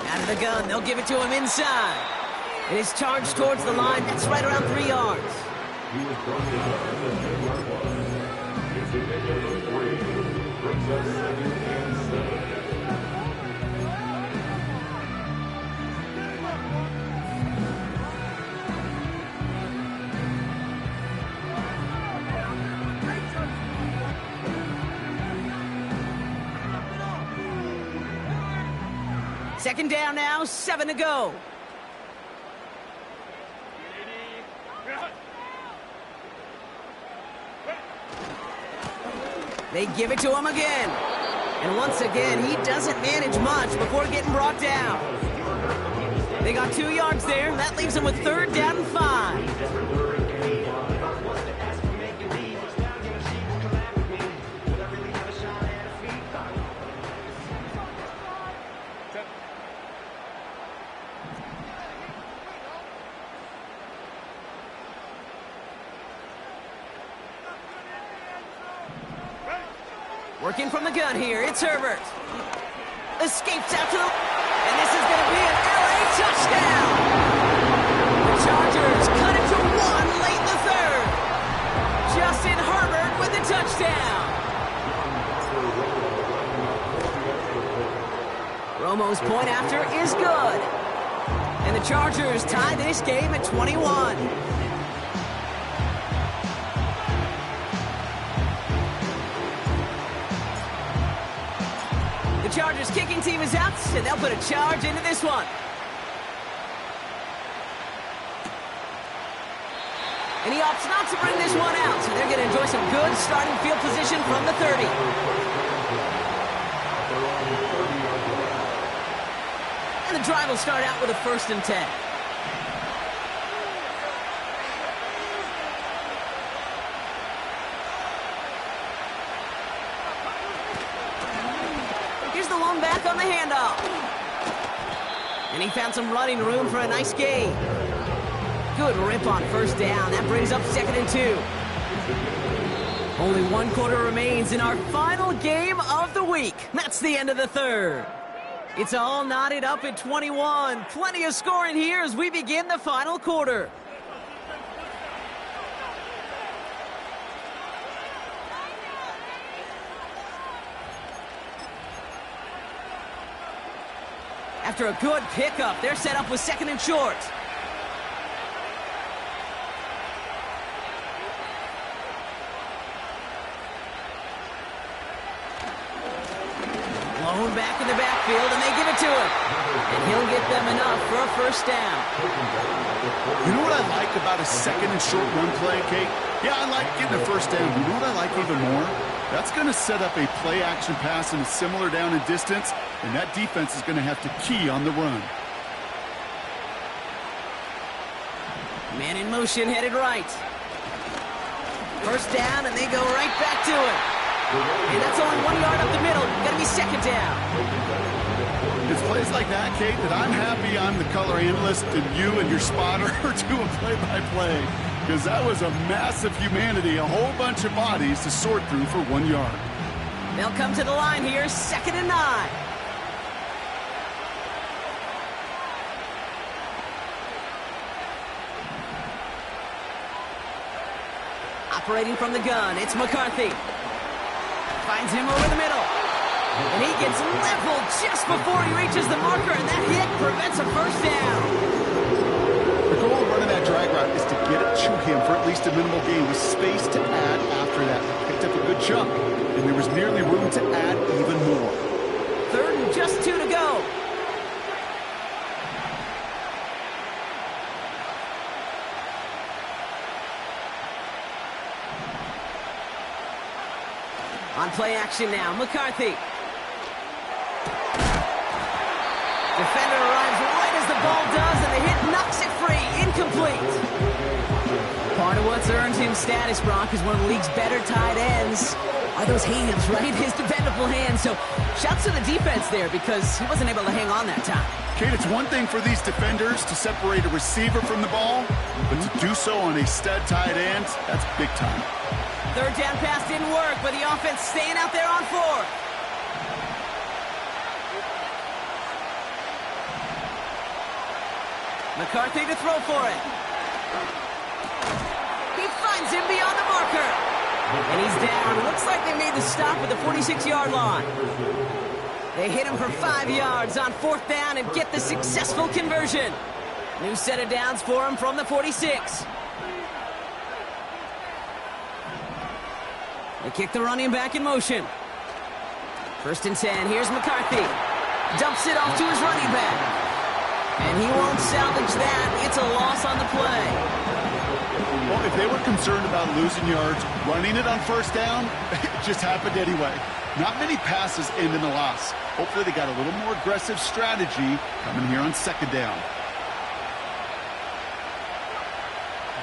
[SPEAKER 1] Out of the gun, they'll give it to him inside. And his charge towards the line, that's right around 3 yards.
[SPEAKER 3] He was brought down at the 10-yard line. It's a pickup of 3. Brings up 2nd and 7.
[SPEAKER 1] Second down now, 7 to go. They give it to him again. And once again, he doesn't manage much before getting brought down. They got 2 yards there. That leaves them with 3rd down and 5. Working from the gun here, it's Herbert. Escapes out to the... And this is going to be an LA touchdown! The Chargers cut it to 1 late in the 3rd. Justin Herbert with the touchdown. Romo's point after is good. And the Chargers tie this game at 21. Chargers kicking team is out, and they'll put a charge into this one. And he opts not to bring this one out, so they're going to enjoy some good starting field position from the 30. And the drive will start out with a 1st and 10. Here's the lone back on the handoff. And he found some running room for a nice gain. Good rip on 1st down. That brings up 2nd and 2. Only 1 quarter remains in our final game of the week. That's the end of the 3rd. It's all knotted up at 21. Plenty of scoring here as we begin the final quarter. After a good pickup, they're set up with 2nd and short. Blown back in the backfield, and they give it to him. And he'll get them enough for a 1st down.
[SPEAKER 2] You know what I like about a 2nd and short run play, Kate? Yeah, I like getting a 1st down. You know what I like even more? That's going to set up a play-action pass in a similar down and distance, and that defense is going to have to key on the run.
[SPEAKER 1] Man in motion, headed right. 1st down, and they go right back to it. And that's only 1 yard up the middle. Gonna be 2nd down.
[SPEAKER 2] It's plays like that, Kate, that I'm happy I'm the color analyst and you and your spotter are doing play-by-play. Because that was a massive humanity, a whole bunch of bodies to sort through for 1 yard.
[SPEAKER 1] They'll come to the line here, 2nd and 9. Operating from the gun, it's McCarthy. Finds him over the middle. And he gets leveled just before he reaches the marker, and that hit prevents a 1st down.
[SPEAKER 2] The goal of running that drag route is to get it to him for at least a minimal gain with space to add after that. Picked up a good chunk, and there was nearly room to add even more.
[SPEAKER 1] 3rd and just 2 to go. On play action now, McCarthy. Defender arrives right as the ball does, and the hit knocks it free. Incomplete. Part of what's earned him status, Brock, is one of the league's better tight ends. Are those hands, right? His dependable hands. So shouts to the defense there because he wasn't able to hang on that time.
[SPEAKER 2] Kate, it's one thing for these defenders to separate a receiver from the ball, but to do so on a stud tight end, that's big time.
[SPEAKER 1] 3rd down pass didn't work, but the offense staying out there on 4th. McCarthy to throw for it. He finds him beyond the marker. And he's down. Looks like they made the stop at the 46-yard line. They hit him for 5 yards on 4th down and get the successful conversion. New set of downs for him from the 46. They kick the running back in motion. 1st and 10. Here's McCarthy. Dumps it off to his running back. And he won't salvage that. It's a loss on the play.
[SPEAKER 2] Well, if they were concerned about losing yards, running it on 1st down, it just happened anyway. Not many passes end in a loss. Hopefully they got a little more aggressive strategy coming here on 2nd down.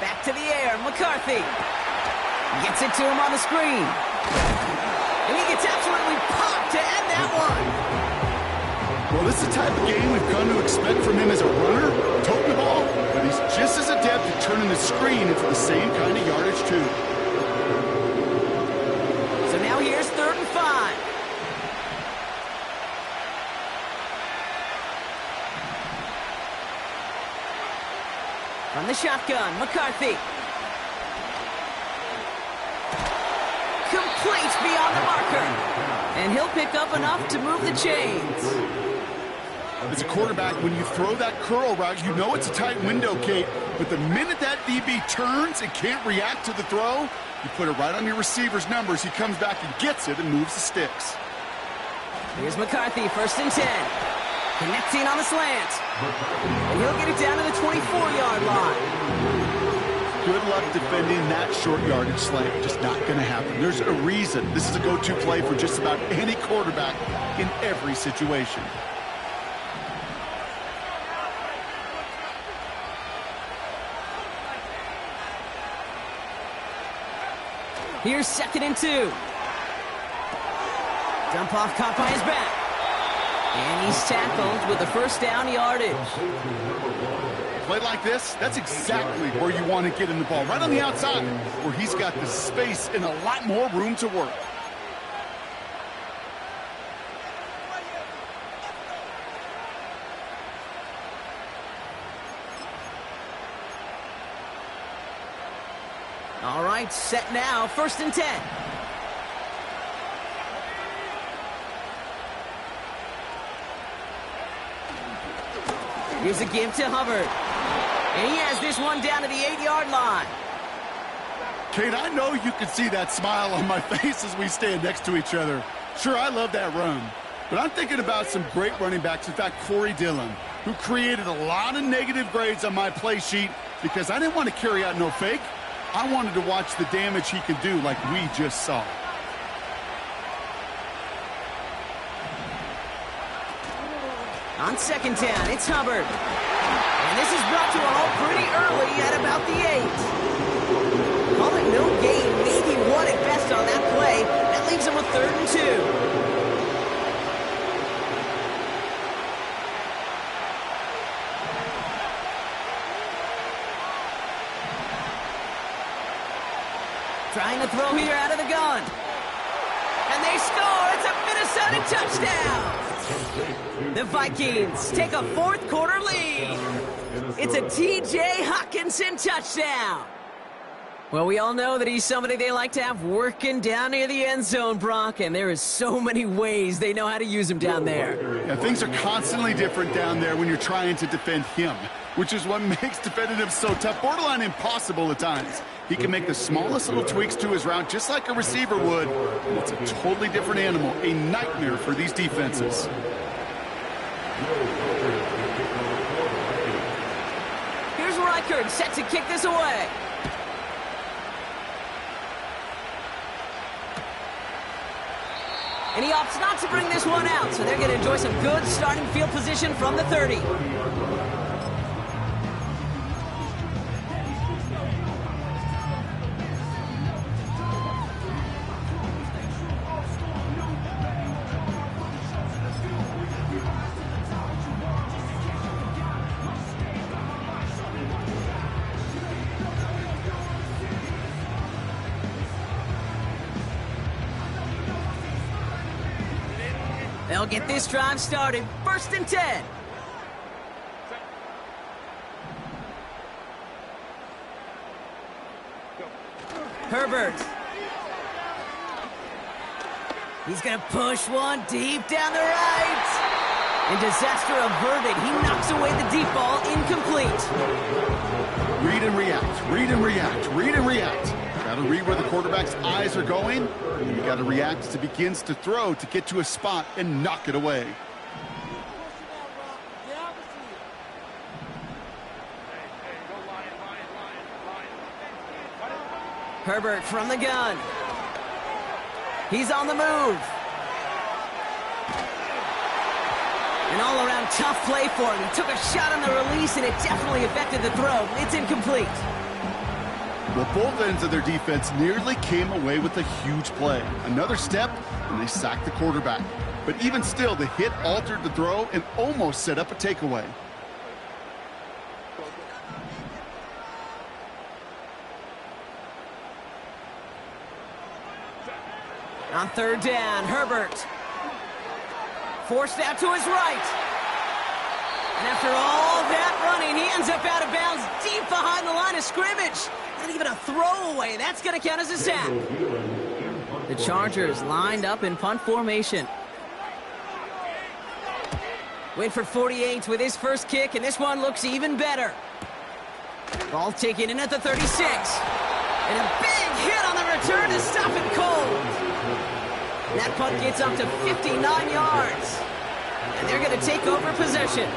[SPEAKER 1] Back to the air, McCarthy. Gets it to him on the screen. And he gets absolutely popped to end that one.
[SPEAKER 2] Well, this is the type of game we've come to expect from him as a runner, toting the ball, but he's just as adept at turning the screen into the same kind of yardage, too.
[SPEAKER 1] So now here's 3rd and 5. From the shotgun, McCarthy. Complete beyond the marker. And he'll pick up enough to move the chains.
[SPEAKER 2] As a quarterback, when you throw that curl route, you know it's a tight window, Kate. But the minute that DB turns and can't react to the throw, you put it right on your receiver's numbers. He comes back and gets it and moves the sticks.
[SPEAKER 1] Here's McCarthy, 1st and 10. Connecting on the slant. And he'll get it down to the 24-yard line.
[SPEAKER 2] Good luck defending that short yardage slant. Just not going to happen. There's a reason this is a go-to play for just about any quarterback in every situation.
[SPEAKER 1] Here's 2nd and 2. Dump off caught by his back. And he's tackled with the 1st down yardage.
[SPEAKER 2] Play like this, that's exactly where you want to get in the ball. Right on the outside, where he's got the space and a lot more room to work.
[SPEAKER 1] All right, set now, 1st and 10. Here's a give to Hubbard. And he has this one down to the 8-yard line.
[SPEAKER 2] Kate, I know you can see that smile on my face as we stand next to each other. Sure, I love that run. But I'm thinking about some great running backs. In fact, Corey Dillon, who created a lot of negative grades on my play sheet because I didn't want to carry out no fake. I wanted to watch the damage he could do like we just saw.
[SPEAKER 1] On 2nd down, it's Hubbard. And this is brought to a halt pretty early at about the 8. Call it no gain, maybe 1 at best on that play. That leaves him with 3rd and 2. Trying to throw here out of the gun. And they score. It's a Minnesota touchdown. The Vikings take a 4th quarter lead. It's a T.J. Hockenson touchdown. Well, we all know that he's somebody they like to have working down near the end zone, Brock, and there is so many ways they know how to use him down there.
[SPEAKER 2] Yeah, things are constantly different down there when you're trying to defend him, which is what makes defending him so tough, borderline impossible at times. He can make the smallest little tweaks to his route just like a receiver would, and it's a totally different animal, a nightmare for these defenses.
[SPEAKER 1] Here's Reichert set to kick this away. And he opts not to bring this one out, so they're going to enjoy some good starting field position from the 30. They'll get this drive started. 1st and 10. Herbert. He's going to push one deep down the right. And disaster averted. He knocks away the deep ball, incomplete.
[SPEAKER 2] Read and react, read and react, read and react. Got to read where the quarterback's eyes are going, and you got to react as it begins to throw to get to a spot and knock it away.
[SPEAKER 1] Herbert from the gun. He's on the move. An all-around tough play for him. He took a shot on the release, and it definitely affected the throw. It's incomplete.
[SPEAKER 2] Well, both ends of their defense nearly came away with a huge play. Another step, and they sacked the quarterback. But even still, the hit altered the throw and almost set up a takeaway.
[SPEAKER 1] On 3rd down, Herbert. Forced out to his right. And after all that running, he ends up out of bounds deep behind the line of scrimmage. Not even a throwaway. That's going to count as a sack. The Chargers lined up in punt formation. Winford 48 with his first kick, and this one looks even better. Ball taken in at the 36. And a big hit on the return to stop it cold. That punt gets up to 59 yards. And they're going to take over possession.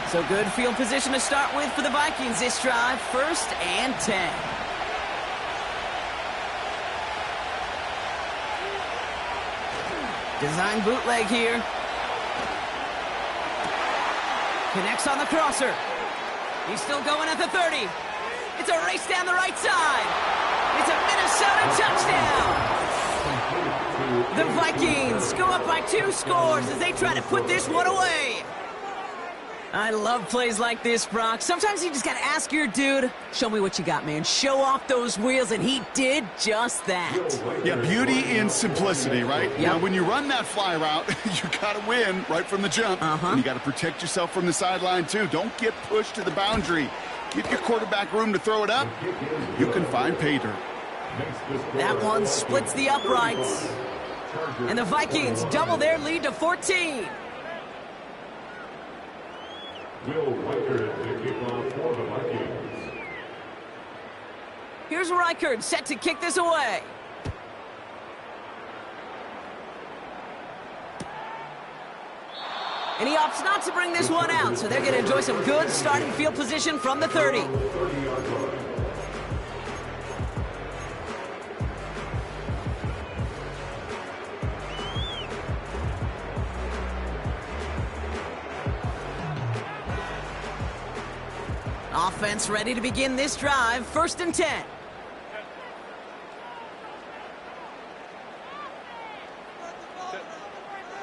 [SPEAKER 1] So good field position to start with for the Vikings this drive. 1st and 10. Design bootleg here. Connects on the crosser. He's still going at the 30. It's a race down the right side. It's a Minnesota touchdown. The Vikings go up by 2 scores as they try to put this one away. I love plays like this, Brock. Sometimes you just got to ask your dude, show me what you got, man. Show off those wheels, and he did just that.
[SPEAKER 2] Yeah, beauty in simplicity, right?
[SPEAKER 1] Yep.
[SPEAKER 2] Now, when you run that fly route, you got to win right from the jump. And you got to protect yourself from the sideline, too. Don't get pushed to the boundary. Give your quarterback room to throw it up. You can find pay dirt.
[SPEAKER 1] That one splits the uprights. And the Vikings double their lead to 14.
[SPEAKER 3] Will Reichard to kick off for the Vikings.
[SPEAKER 1] Here's Reichard set to kick this away. And he opts not to bring this one out, so they're going to enjoy some good starting field position from the 30.
[SPEAKER 3] 30-yard line.
[SPEAKER 1] Offense ready to begin this drive. 1st and 10.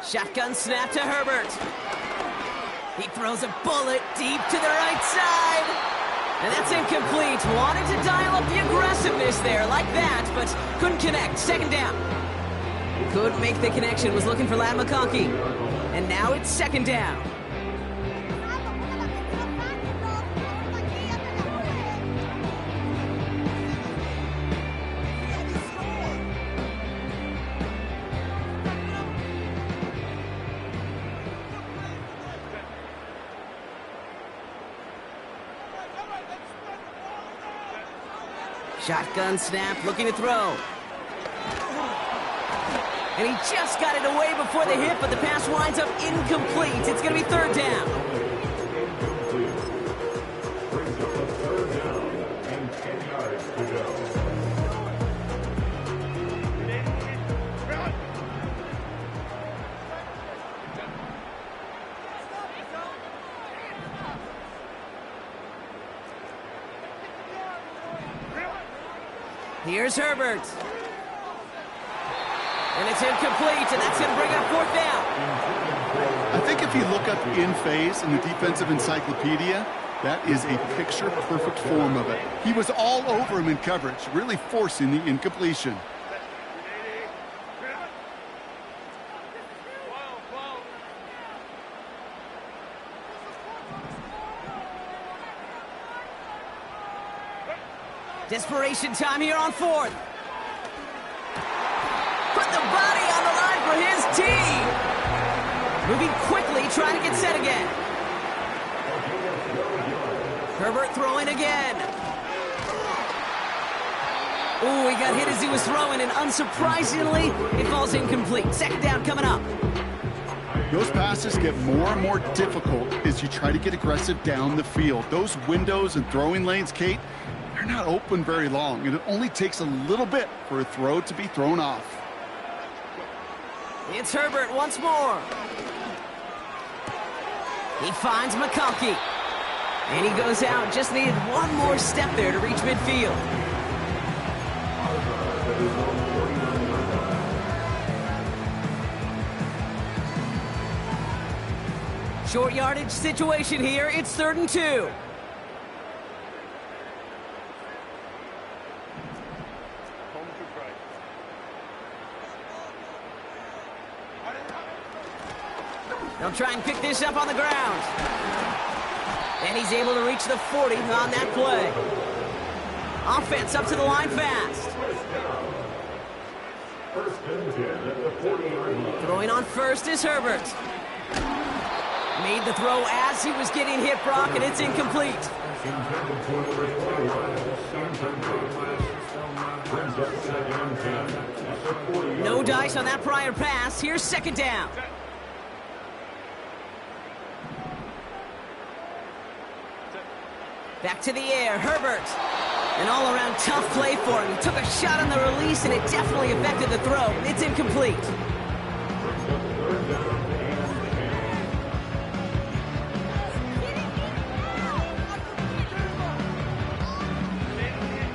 [SPEAKER 1] Shotgun snap to Herbert. He throws a bullet deep to the right side. And that's incomplete. Wanted to dial up the aggressiveness there like that, but couldn't connect. 2nd down. Could make the connection. Was looking for Ladd McConkey. And now it's 2nd down. Shotgun snap, looking to throw. And he just got it away before the hit, but the pass winds up incomplete. It's going to be 3rd down.
[SPEAKER 3] Brings up a 3rd down and 10 yards to go.
[SPEAKER 1] Here's Herbert. And it's incomplete, and that's going to bring up 4th down.
[SPEAKER 2] I think if you look up in phase in the defensive encyclopedia, that is a picture-perfect form of it. He was all over him in coverage, really forcing the incompletion.
[SPEAKER 1] Desperation time here on 4th. Put the body on the line for his team. Moving quickly, trying to get set again. Herbert throwing again. Ooh, he got hit as he was throwing, and unsurprisingly, it falls incomplete. 2nd down coming up.
[SPEAKER 2] Those passes get more and more difficult as you try to get aggressive down the field. Those windows and throwing lanes, Kate, they're not open very long, and it only takes a little bit for a throw to be thrown off.
[SPEAKER 1] It's Herbert once more. He finds McConkey. And he goes out. Just needed one more step there to reach midfield. Short yardage situation here. It's 3rd and 2. They'll try and pick this up on the ground. And he's able to reach the 40 on that play. Offense up to the line fast.
[SPEAKER 3] 1st and 10 at the 40-yard line.
[SPEAKER 1] Throwing on 1st is Herbert. Made the throw as he was getting hit, Brock, and it's incomplete.
[SPEAKER 3] Intended for number 21, Sam Bernard.
[SPEAKER 1] No dice on that prior pass. Here's second down. Back to the air, Herbert. An all-around tough play for him. He took a shot on the release, and it definitely affected the throw. It's incomplete.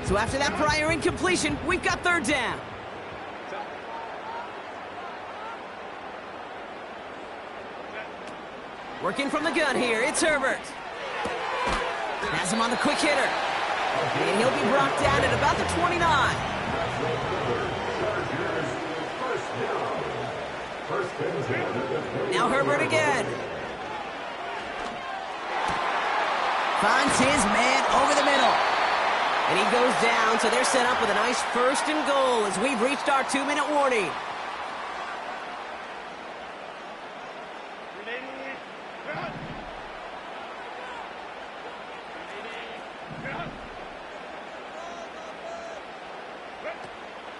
[SPEAKER 1] So after that prior incompletion, we've got third down. Working from the gun here, it's Herbert. Has him on the quick hitter. And he'll be brought down at about the 29. Now Herbert again. Finds his man over the middle. And he goes down, so they're set up with a nice first and goal as we've reached our 2-minute warning.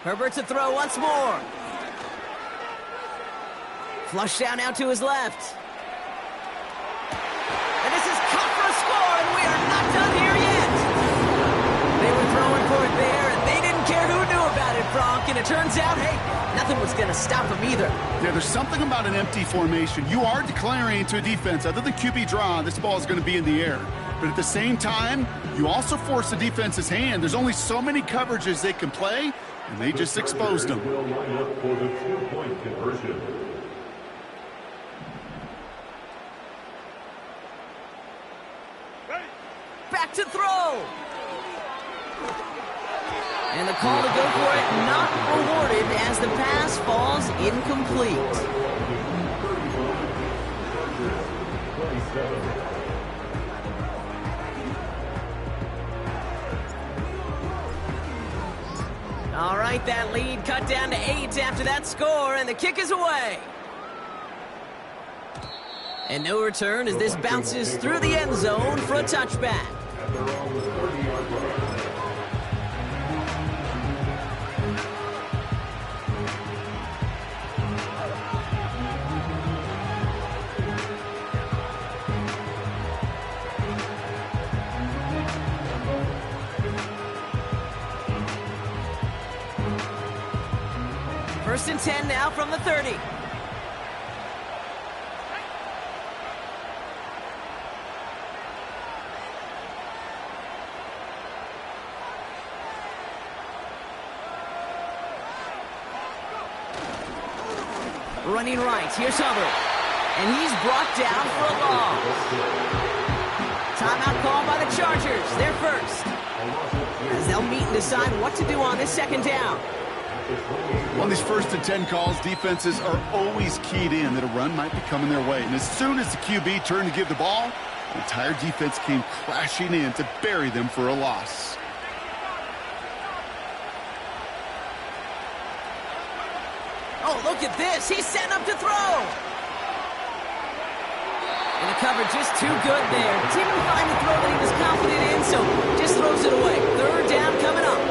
[SPEAKER 1] Herbert to throw once more. Flush down now to his left. And this is cut for a score, and we are not done here yet. They were throwing for it there, and they didn't care who knew about it, Frank. And it turns out, hey, nothing was going to stop them either.
[SPEAKER 2] Yeah, there's something about an empty formation. You are declaring to a defense, other than QB draw, this ball is going to be in the air. But at the same time, you also force the defense's hand. There's only so many coverages they can play, and they just exposed them.
[SPEAKER 3] Will line up for the 2-point conversion.
[SPEAKER 1] Back to throw. And the call to go for it not rewarded as the pass falls incomplete.
[SPEAKER 3] 27.
[SPEAKER 1] All right, that lead cut down to 8 after that score, and the kick is away. And no return as this bounces through the end zone for a touchback. First and 10 now from the 30. Running right, here's Hubbard. And he's brought down for a loss. Timeout called by the Chargers. They're first. As they'll meet and decide what to do on this second down.
[SPEAKER 2] On these first and 10 calls, defenses are always keyed in that a run might be coming their way. And as soon as the QB turned to give the ball, the entire defense came crashing in to bury them for a loss.
[SPEAKER 1] Oh, look at this. He's setting up to throw. And the cover just too good there. Didn't find the throw that he was confident in, so just throws it away. Third down coming up.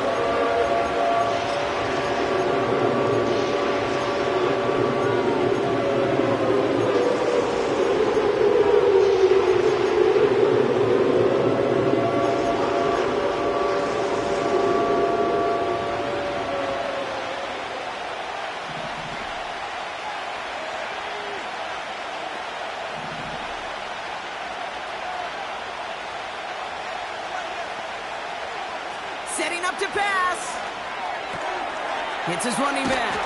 [SPEAKER 1] Setting up to pass. Hits his running back.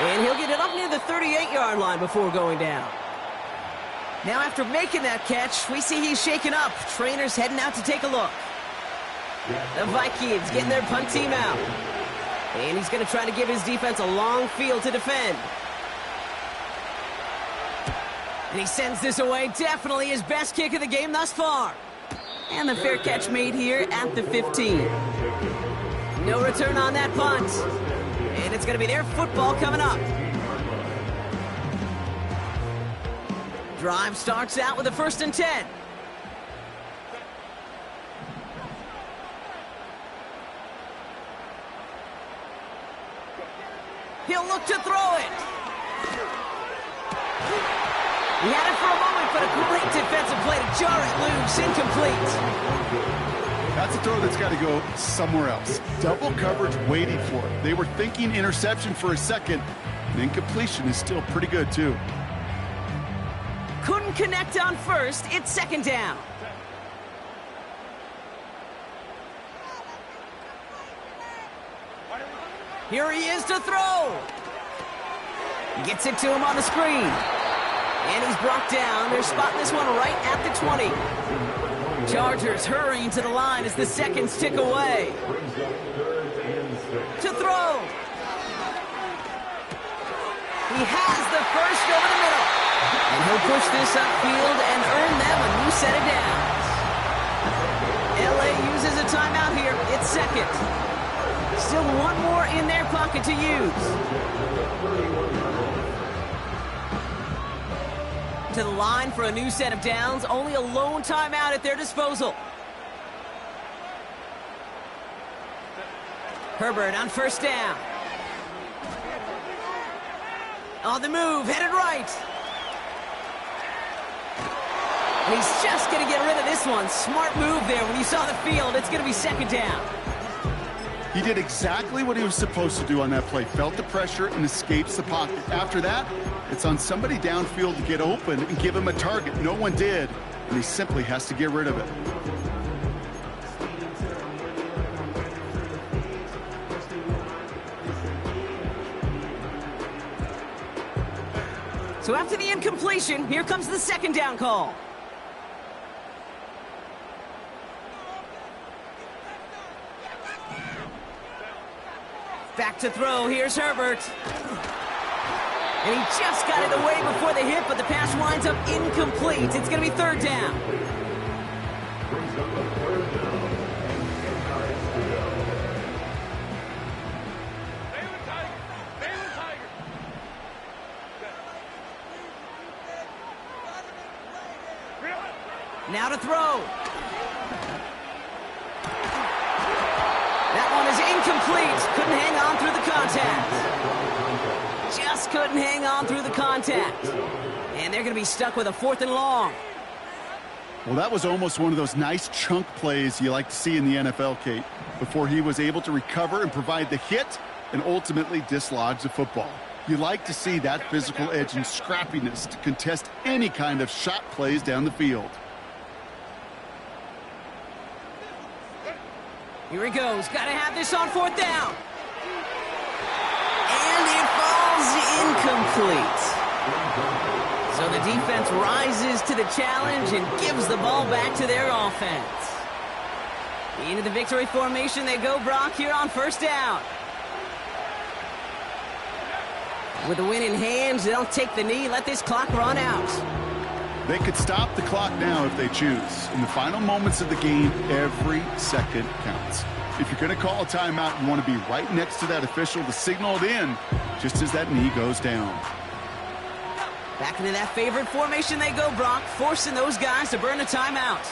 [SPEAKER 1] And he'll get it up near the 38-yard line before going down. Now after making that catch, we see he's shaken up. Trainer's heading out to take a look. The Vikings getting their punt team out. And he's going to try to give his defense a long field to defend. And he sends this away. Definitely his best kick of the game thus far. And the fair catch made here at the 15. No return on that punt. And it's going to be their football coming up. Drive starts out with a first and 10. He'll look to throw it. He had it for a moment, but a great defensive play to jar it loose. Incomplete.
[SPEAKER 2] That's a throw that's got to go somewhere else. Double coverage waiting for it. They were thinking interception for a second. And incompletion is still pretty good, too.
[SPEAKER 1] Couldn't connect on first. It's second down. Here he is to throw. Gets it to him on the screen. And he's brought down. They're spotting this one right at the 20. Chargers hurrying to the line as the seconds tick away. To throw. He has the first over the middle. And he'll push this upfield and earn them a new set of downs. LA uses a timeout here. It's second. Still one more in their pocket to use. To the line for a new set of downs. Only a lone timeout at their disposal. Herbert on first down. On the move, headed right. And he's just going to get rid of this one. Smart move there when you saw the field. It's going to be second down.
[SPEAKER 2] He did exactly what he was supposed to do on that play. Felt the pressure and escapes the pocket. After that, it's on somebody downfield to get open and give him a target. No one did, and he simply has to get rid of it.
[SPEAKER 1] So after the incompletion, here comes the second down call. Back to throw. Here's Herbert. And he just got it away before the hit, but the pass winds up incomplete. It's going to be third down. Now to throw. That one is incomplete. Couldn't hang on through the contact. Just couldn't hang on through the contact. And they're going to be stuck with a 4th and long.
[SPEAKER 2] Well, that was almost one of those nice chunk plays you like to see in the NFL, Kate, before he was able to recover and provide the hit and ultimately dislodge the football. You like to see that physical edge and scrappiness to contest any kind of shot plays down the field.
[SPEAKER 1] Here he goes. Got to have this on 4th down. And it falls incomplete. So the defense rises to the challenge and gives the ball back to their offense. Into the victory formation they go, Brock, here on first down. With the win in hand, they'll take the knee, let this clock run out.
[SPEAKER 2] They could stop the clock now if they choose. In the final moments of the game, every second counts. If you're going to call a timeout, you want to be right next to that official to signal it in, just as that knee goes down.
[SPEAKER 1] Back into that favorite formation they go, Brock, forcing those guys to burn a timeout.